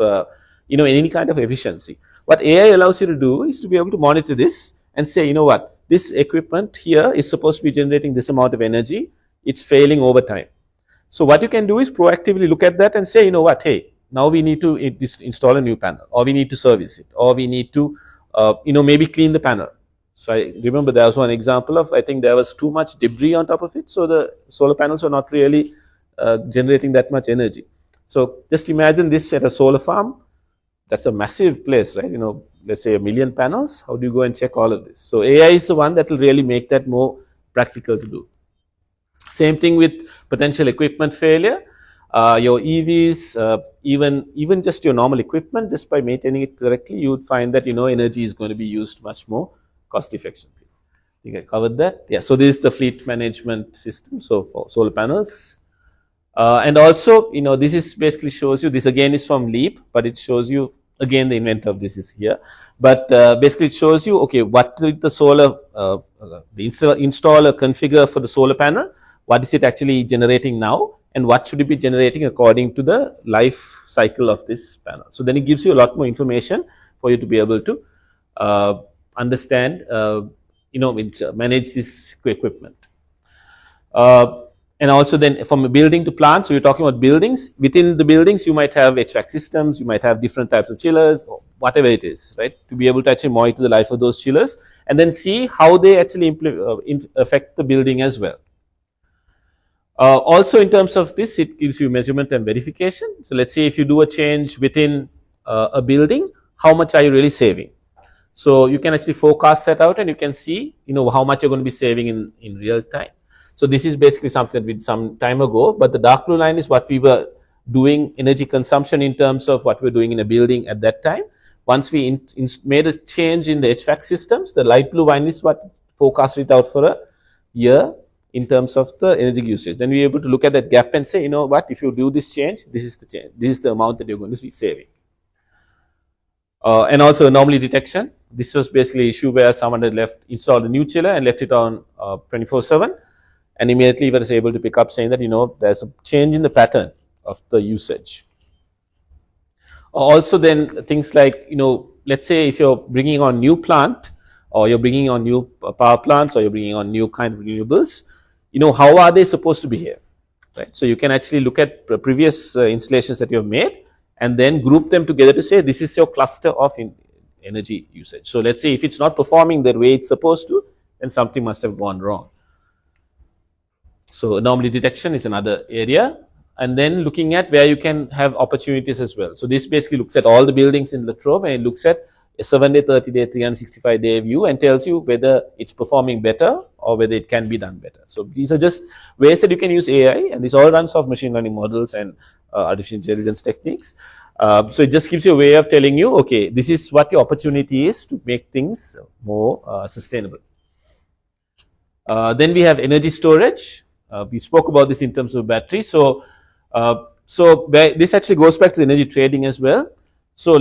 any kind of efficiency. What AI allows you to do is to be able to monitor this and say, this equipment here is supposed to be generating this amount of energy. It's failing over time. So what you can do is proactively look at that and say, hey, now we need to install a new panel, or we need to service it, or we need to, maybe clean the panel. So I remember there was one example of, I think there was too much debris on top of it, so the solar panels were not really generating that much energy. So just imagine this at a solar farm. That's a massive place, right? Let's say 1 million panels. How do you go and check all of this? So AI is the one that will really make that more practical to do. Same thing with potential equipment failure. Your EVs, even just your normal equipment, just by maintaining it correctly, you would find that energy is going to be used much more cost effectively. I think I covered that. Yeah. So this is the fleet management system. So for solar panels, and also this is basically shows you, this again is from Leap, but it shows you again the inventor of this is here. But basically it shows you, okay, what did the solar the installer configure for the solar panel? What is it actually generating now? And what should it be generating according to the life cycle of this panel? So then it gives you a lot more information for you to be able to understand, manage this equipment. And also then from a building to plant, so you're talking about buildings. Within the buildings, you might have HVAC systems, you might have different types of chillers, or whatever it is, right? To be able to actually monitor the life of those chillers and then see how they actually affect the building as well. Also in terms of this, it gives you measurement and verification. So let's say if you do a change within a building, how much are you really saving. So you can actually forecast that out, and you can see, how much you're going to be saving in real time. So this is basically something we did some time ago, but the dark blue line is what we were doing energy consumption in terms of what we're doing in a building at that time. Once we made a change in the HVAC systems, the light blue line is what forecasted it out for a year in terms of the energy usage. Then we're able to look at that gap and say, what, if you do this change, this is the change, this is the amount that you're going to be saving. And also anomaly detection. This was basically an issue where someone had installed a new chiller and left it on 24/7, and immediately was able to pick up saying that there's a change in the pattern of the usage. Also then things like, let's say if you're bringing on new plant, or you're bringing on new power plants, or you're bringing on new kind of renewables, how are they supposed to behave, right? So you can actually look at previous installations that you have made and then group them together to say this is your cluster of energy usage. So let's say if it's not performing the way it's supposed to, then something must have gone wrong. So anomaly detection is another area, and then looking at where you can have opportunities as well. So this basically looks at all the buildings in Latrobe, and it looks at a 7-day, 30-day, 365-day view and tells you whether it's performing better or whether it can be done better. So these are just ways that you can use AI, and this all runs off machine learning models and artificial intelligence techniques. So it just gives you a way of telling you, okay, this is what your opportunity is to make things more sustainable. Then we have energy storage. We spoke about this in terms of battery. So this actually goes back to energy trading as well. So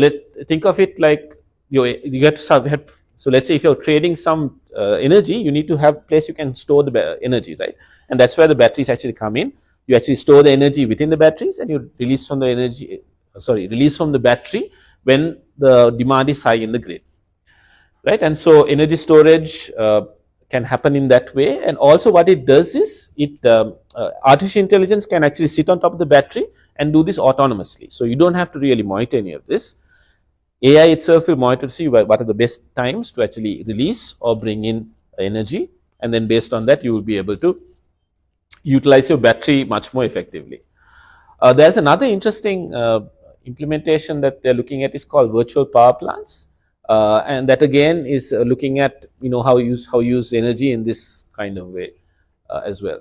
think of it like you have to so let's say if you're trading some energy, you need to have a place you can store the energy, right? And that's where the batteries actually come in. You actually store the energy within the batteries, and you release from the battery when the demand is high in the grid, right? And so energy storage can happen in that way. And also what it does is artificial intelligence can actually sit on top of the battery and do this autonomously. So you don't have to really monitor any of this. AI itself will monitor to see what are the best times to actually release or bring in energy, and then based on that you will be able to utilize your battery much more effectively. There's another interesting implementation that they're looking at is called virtual power plants, and that again is looking at how use energy in this kind of way as well.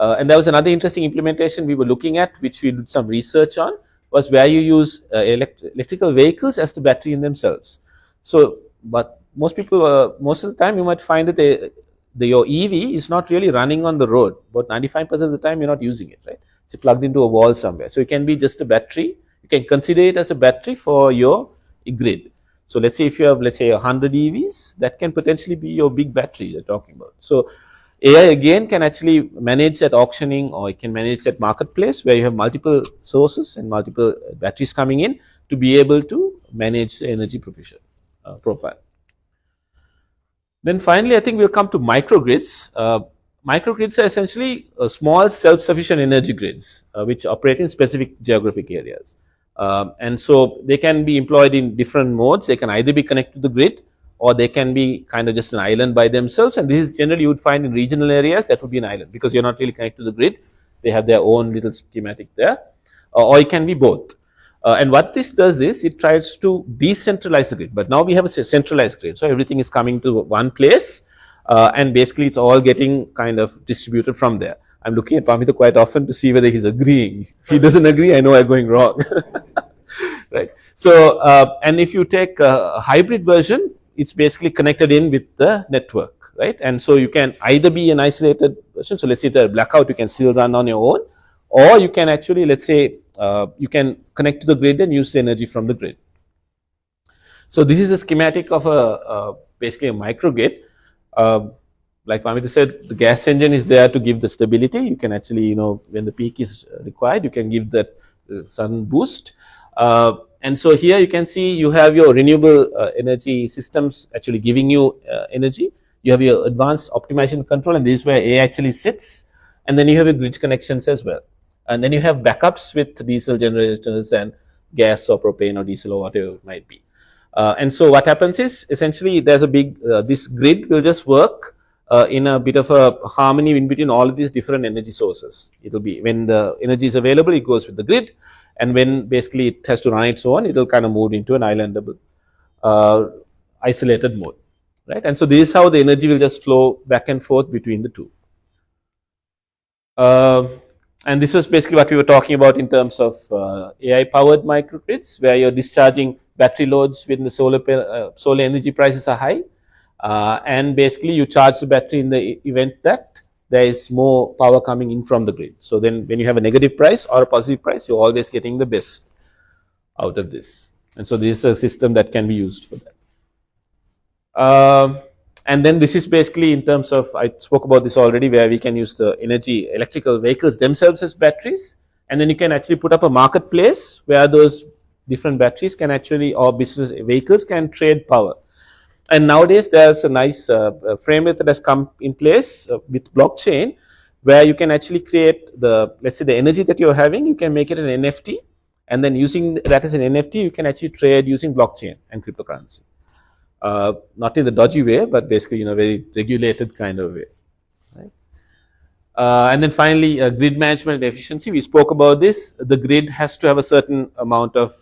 And there was another interesting implementation we were looking at, which we did some research on, was where you use electrical vehicles as the battery in themselves. So, but most of the time you might find that your EV is not really running on the road. About 95% of the time you're not using it, right? It's plugged into a wall somewhere. So it can be just a battery. You can consider it as a battery for your grid. So let's say if you have, let's say 100 EVs, that can potentially be your big battery you're talking about. So AI again can actually manage that auctioning, or it can manage that marketplace where you have multiple sources and multiple batteries coming in to be able to manage the energy provision profile. Then finally, I think we'll come to microgrids. Microgrids are essentially small self-sufficient energy grids which operate in specific geographic areas. And so they can be employed in different modes. They can either be connected to the grid, or they can be kind of just an island by themselves. And this is generally you would find in regional areas that would be an island, because you're not really connected to the grid. They have their own little schematic there, or it can be both. And what this does is it tries to decentralize the grid, but now we have a centralized grid. So everything is coming to one place, and basically it's all getting kind of distributed from there. I'm looking at Pamita quite often to see whether he's agreeing. If he doesn't agree, I know I'm going wrong. Right. So, and if you take a hybrid version, it's basically connected in with the network, right? And so you can either be an isolated version. So let's say the blackout, you can still run on your own, or you can actually, let's say, you can connect to the grid and use the energy from the grid. So this is a schematic of basically a microgrid. Like Pamita said, the gas engine is there to give the stability. You can actually, when the peak is required, you can give that sun boost. And so here you can see you have your renewable energy systems actually giving you energy. You have your advanced optimization control, and this is where AI actually sits. And then you have your grid connections as well. And then you have backups with diesel generators and gas or propane or diesel or whatever it might be. And so what happens is essentially there's a big, this grid will just work in a bit of a harmony in between all of these different energy sources. It will be when the energy is available, it goes with the grid. And when basically it has to run its own, it will kind of move into an islandable isolated mode, right? And so this is how the energy will just flow back and forth between the two. And this was basically what we were talking about in terms of AI powered microgrids, where you're discharging battery loads when the solar energy prices are high, and basically you charge the battery in the event that there is more power coming in from the grid. So then when you have a negative price or a positive price, you're always getting the best out of this. And so this is a system that can be used for that. And then this is basically in terms of, I spoke about this already, where we can use the electrical vehicles themselves as batteries, and then you can actually put up a marketplace where those different batteries can actually, or business vehicles can trade power. And nowadays there's a nice framework that has come in place with blockchain, where you can actually create let's say the energy that you're having, you can make it an NFT, and then using that as an NFT, you can actually trade using blockchain and cryptocurrency. Not in the dodgy way, but basically in a very regulated kind of way. Right? And then finally, grid management and efficiency. We spoke about this. The grid has to have a certain amount of,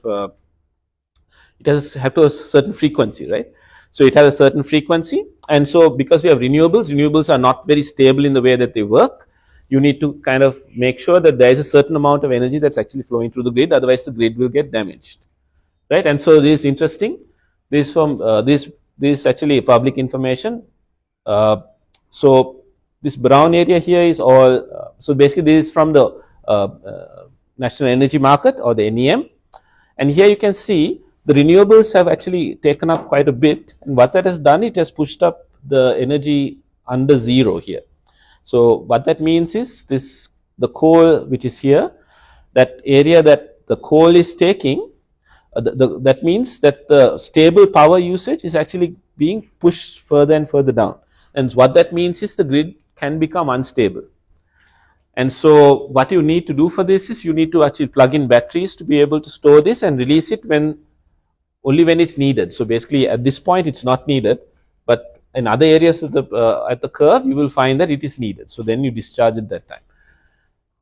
it has to have a certain frequency, right? So it has a certain frequency, and so because we have renewables are not very stable in the way that they work. You need to kind of make sure that there is a certain amount of energy that's actually flowing through the grid, otherwise the grid will get damaged, right? And so this is interesting. This from this is actually public information. So this brown area here is all. So basically, this is from the National Energy Market, or the NEM, and here you can see the renewables have actually taken up quite a bit, and what that has done, it has pushed up the energy under zero here. So what that means is the coal which is here, that area that the coal is taking, that means that the stable power usage is actually being pushed further and further down, and what that means is the grid can become unstable. And so what you need to do for this is you need to actually plug in batteries to be able to store this and release it only when it's needed. So basically at this point it's not needed, but in other areas of at the curve you will find that it is needed. So then you discharge at that time.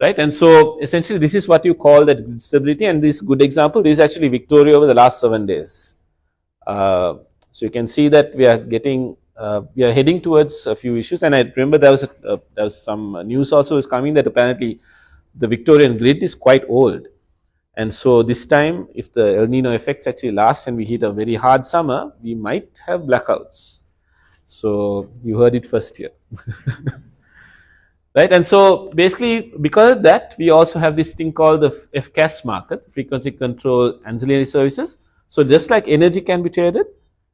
Right, and so essentially this is what you call that grid stability, and this good example, this is actually Victoria over the last 7 days. So you can see that we are heading towards a few issues, and I remember there was some news also is coming that apparently the Victorian grid is quite old, and so this time if the El Nino effects actually last and we hit a very hard summer, we might have blackouts. So you heard it first here. Right, and so basically because of that, we also have this thing called the FCAS market, frequency control ancillary services. So just like energy can be traded,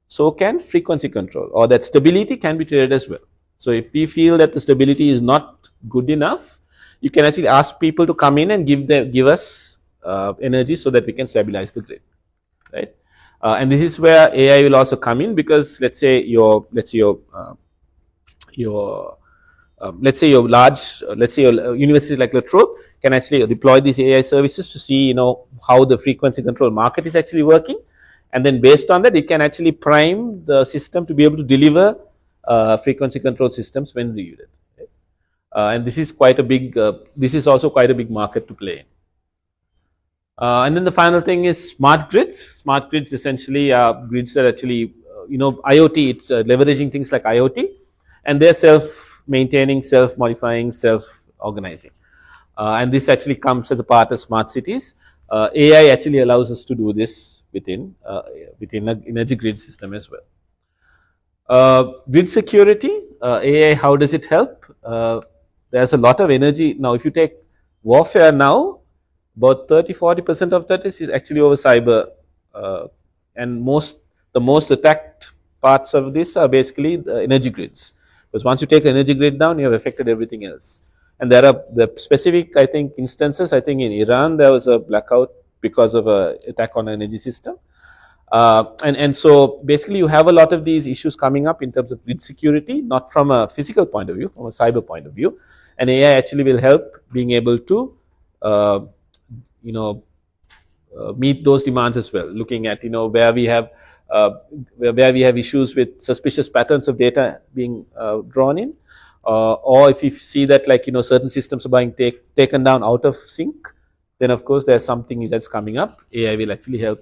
so can frequency control, or that stability can be traded as well. So if we feel that the stability is not good enough, you can actually ask people to come in and give us energy so that we can stabilize the grid, right? And this is where AI will also come in, because let's say your university like La Trobe can actually deploy these AI services to see, how the frequency control market is actually working, and then based on that, it can actually prime the system to be able to deliver frequency control systems when needed. Right? And this is quite a big. This is also quite a big market to play in. And then the final thing is smart grids. Smart grids essentially are grids that actually, IoT. It's leveraging things like IoT, and they're self-maintaining, self-modifying, self-organizing. And this actually comes as a part of smart cities. AI actually allows us to do this within an energy grid system as well. Grid security, AI, how does it help? There's a lot of energy. Now, if you take warfare now, about 30-40% of that is actually over cyber, and the most attacked parts of this are basically the energy grids. Because once you take energy grid down, you have affected everything else. And there are the specific, I think, instances. I think in Iran there was a blackout because of an attack on an energy system. And so basically you have a lot of these issues coming up in terms of grid security, not from a physical point of view, from a cyber point of view. And AI actually will help being able to meet those demands as well, looking at where we have issues with suspicious patterns of data being drawn in, or if you see that certain systems are being taken down out of sync, then of course there's something that's coming up. AI will actually help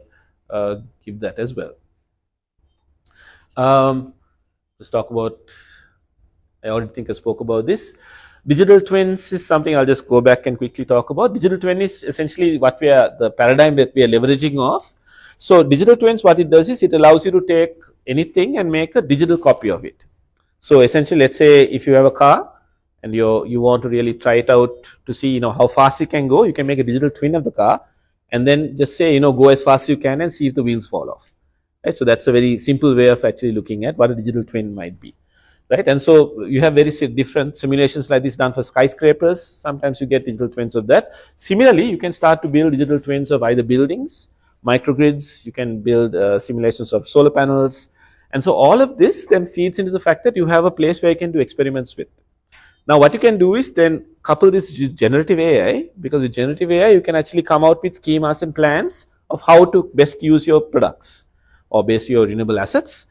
give that as well. Let's talk about, I already think I spoke about this. Digital twins is something I'll just go back and quickly talk about. Digital twin is essentially what the paradigm that we are leveraging off. So digital twins, what it does is it allows you to take anything and make a digital copy of it. So essentially, let's say if you have a car and you want to really try it out to see, how fast it can go, you can make a digital twin of the car and then just say, go as fast as you can and see if the wheels fall off. Right? So that's a very simple way of actually looking at what a digital twin might be. Right? And so you have very different simulations like this done for skyscrapers. Sometimes you get digital twins of that. Similarly, you can start to build digital twins of either buildings, microgrids, you can build simulations of solar panels. And so all of this then feeds into the fact that you have a place where you can do experiments with. Now what you can do is then couple this with generative AI, because with generative AI you can actually come out with schemas and plans of how to best use your products or base your renewable assets.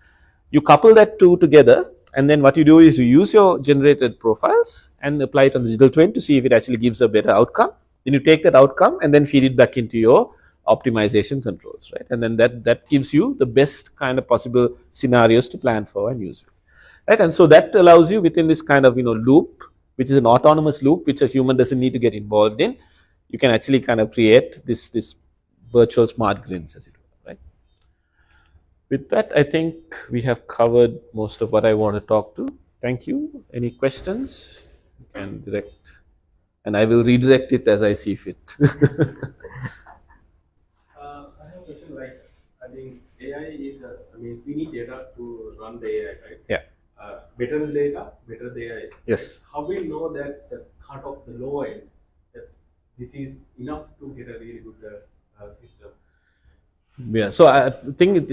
You couple that two together, and then what you do is you use your generated profiles and apply it on the digital twin to see if it actually gives a better outcome. Then you take that outcome and then feed it back into your optimization controls, right? And then that gives you the best kind of possible scenarios to plan for and use, right? And so that allows you within this kind of loop, which is an autonomous loop, which a human doesn't need to get involved in. You can actually kind of create this virtual smart grids, as it were, right? With that, I think we have covered most of what I want to talk to. Thank you. Any questions? You can direct, and I will redirect it as I see fit. I have a question. Like, I think AI is, we need data to run the AI, right? Yeah. Better data, better the AI. Yes. How we know that the cut of the low end, that this is enough to get a really good system? Yeah, so I think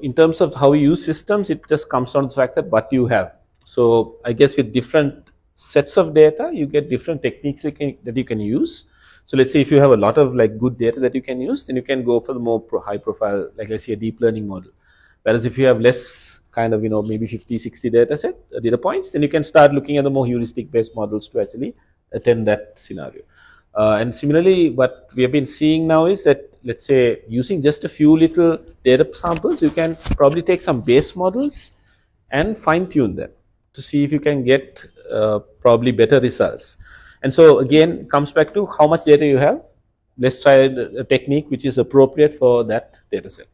in terms of how we use systems, it just comes down to the fact that what you have. So I guess with different sets of data, you get different techniques that you can use. So let's say if you have a lot of good data that you can use, then you can go for the more high profile, like let's say a deep learning model. Whereas if you have less kind of, maybe 50, 60 data points, then you can start looking at the more heuristic based models to actually attend that scenario. And similarly, what we have been seeing now is that, let's say, using just a few little data samples, you can probably take some base models and fine tune them to see if you can get probably better results. And so again, it comes back to how much data you have. Let's try a technique which is appropriate for that data set.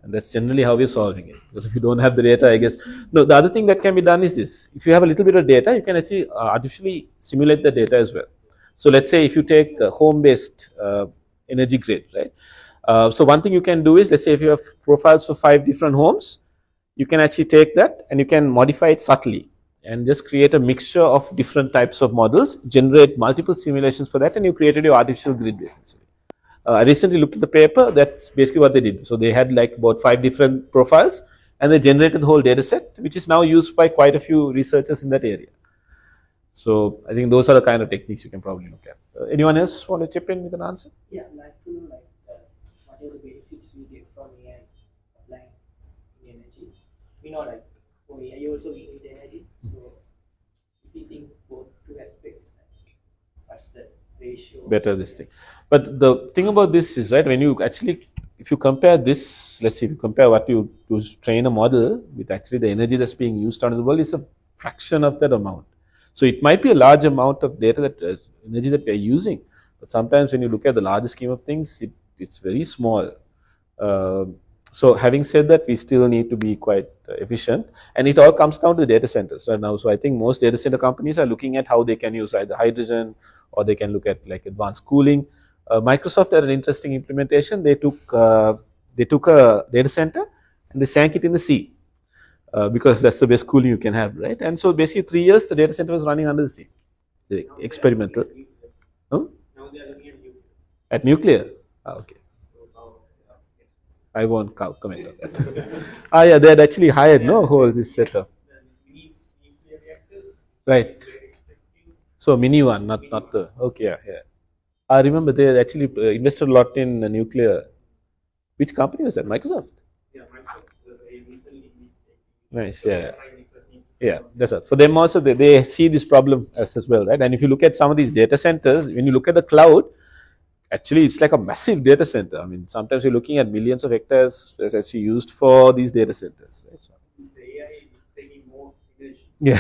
And that's generally how we're solving it. Because if you don't have the data, I guess. No, the other thing that can be done is this. If you have a little bit of data, you can actually artificially simulate the data as well. So let's say if you take a home-based energy grid, right? So one thing you can do is, let's say if you have profiles for 5 different homes, you can actually take that and you can modify it subtly and just create a mixture of different types of models, generate multiple simulations for that, and you created your artificial grid essentially. I recently looked at the paper. That's basically what they did. So they had about 5 different profiles and they generated the whole data set, which is now used by quite a few researchers in that area. So I think those are the kind of techniques you can probably look at. Anyone else want to chip in with an answer? Yeah, I'd like to know what are the benefits we get from AI applying in energy. We know for AI also we need energy. So if we think both two aspects, what's the ratio? Better this thing. But the thing about this is, right, when you actually, if you compare this, let's say if you compare what you to train a model with actually the energy that's being used out in the world, is a fraction of that amount. So it might be a large amount of data that energy that we are using, but sometimes when you look at the larger scheme of things, it's very small. So having said that, we still need to be quite efficient, and it all comes down to the data centers right now. So I think most data center companies are looking at how they can use either hydrogen or they can look at advanced cooling. Microsoft had an interesting implementation. They took a data center and they sank it in the sea. Because that's the best cooling you can have, right? And so basically 3 years the data center was running under the sea. The experimental. Now they are looking at nuclear. Okay. I won't comment on that. Yeah, they had actually hired whole this setup. Right. So mini one, not the yeah. I remember they actually invested a lot in nuclear. Which company was that? Microsoft? Yeah, Microsoft recently. Nice, yeah. Yeah, that's right. For them also, they see this problem as well, right? And if you look at some of these data centers, when you look at the cloud, actually it's like a massive data center. I mean, sometimes you're looking at millions of hectares that's actually used for these data centers. Right? So, The AI is taking more energy. yeah,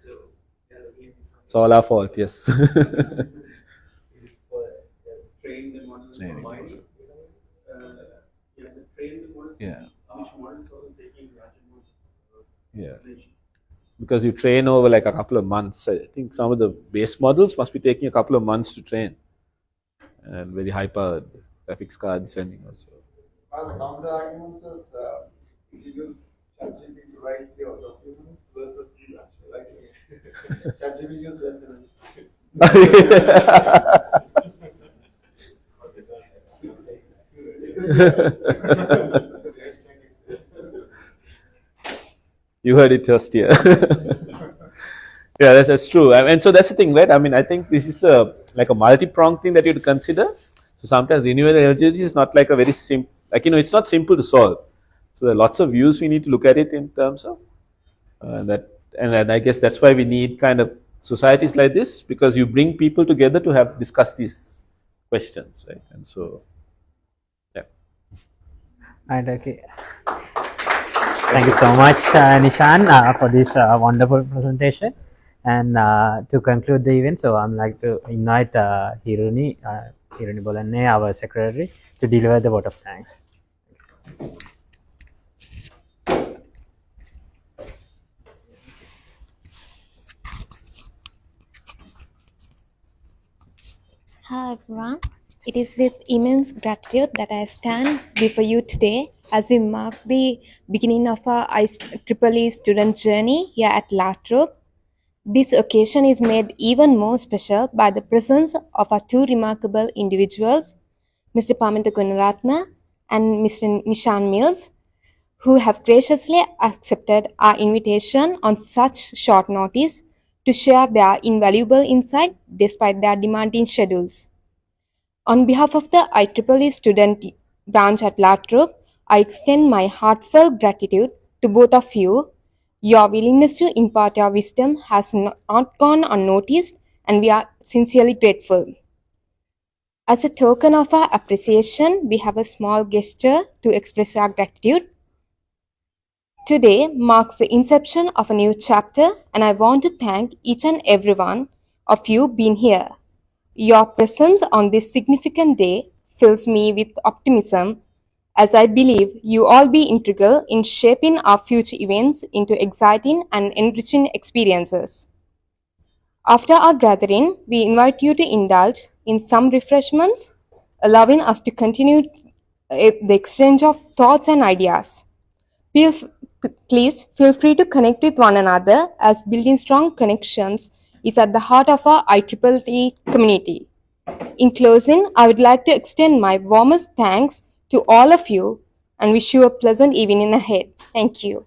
So, yeah, it's all our fault. Yes. for train the models for mining. Yeah, the train the models. Yeah. Which models are taking larger amounts of Yeah. energy? Because you train over like a couple of months. I think some of the base models must be taking a couple of months to train, and very high powered graphics cards and also. One of the counter arguments is if you use ChatGPT to write your documents versus you actually writing it. ChatGPT uses less energy. You heard it first here. Yeah, that's true. And so that's the thing, right? I mean, I think this is like a multi-pronged thing that you have to consider. So sometimes renewable energy is not like a very simple, like, it's not simple to solve. So there are lots of views we need to look at it in terms of that. And I guess that's why we need kind of societies like this, because you bring people together to have discuss these questions, right? And so, yeah. And okay. Thank you so much, Nishan, for this wonderful presentation. And to conclude the event, so I'm like to invite Hiruni Bolanne, our secretary, to deliver the vote of thanks. Hi everyone. It is with immense gratitude that I stand before you today as we mark the beginning of our IEEE student journey here at La Trobe. This occasion is made even more special by the presence of our two remarkable individuals, Mr. Pamita Gunaratna and Mr. Nishan Mills, who have graciously accepted our invitation on such short notice to share their invaluable insight despite their demanding schedules. On behalf of the IEEE student branch at La Trobe, I extend my heartfelt gratitude to both of you. Your willingness to impart your wisdom has not gone unnoticed, and we are sincerely grateful. As a token of our appreciation, we have a small gesture to express our gratitude. Today marks the inception of a new chapter, and I want to thank each and every one of you being here. Your presence on this significant day fills me with optimism, as I believe you all be integral in shaping our future events into exciting and enriching experiences. After our gathering, we invite you to indulge in some refreshments, allowing us to continue the exchange of thoughts and ideas. Please feel free to connect with one another, as building strong connections is at the heart of our IEEE community. In closing, I would like to extend my warmest thanks to all of you and wish you a pleasant evening ahead. Thank you.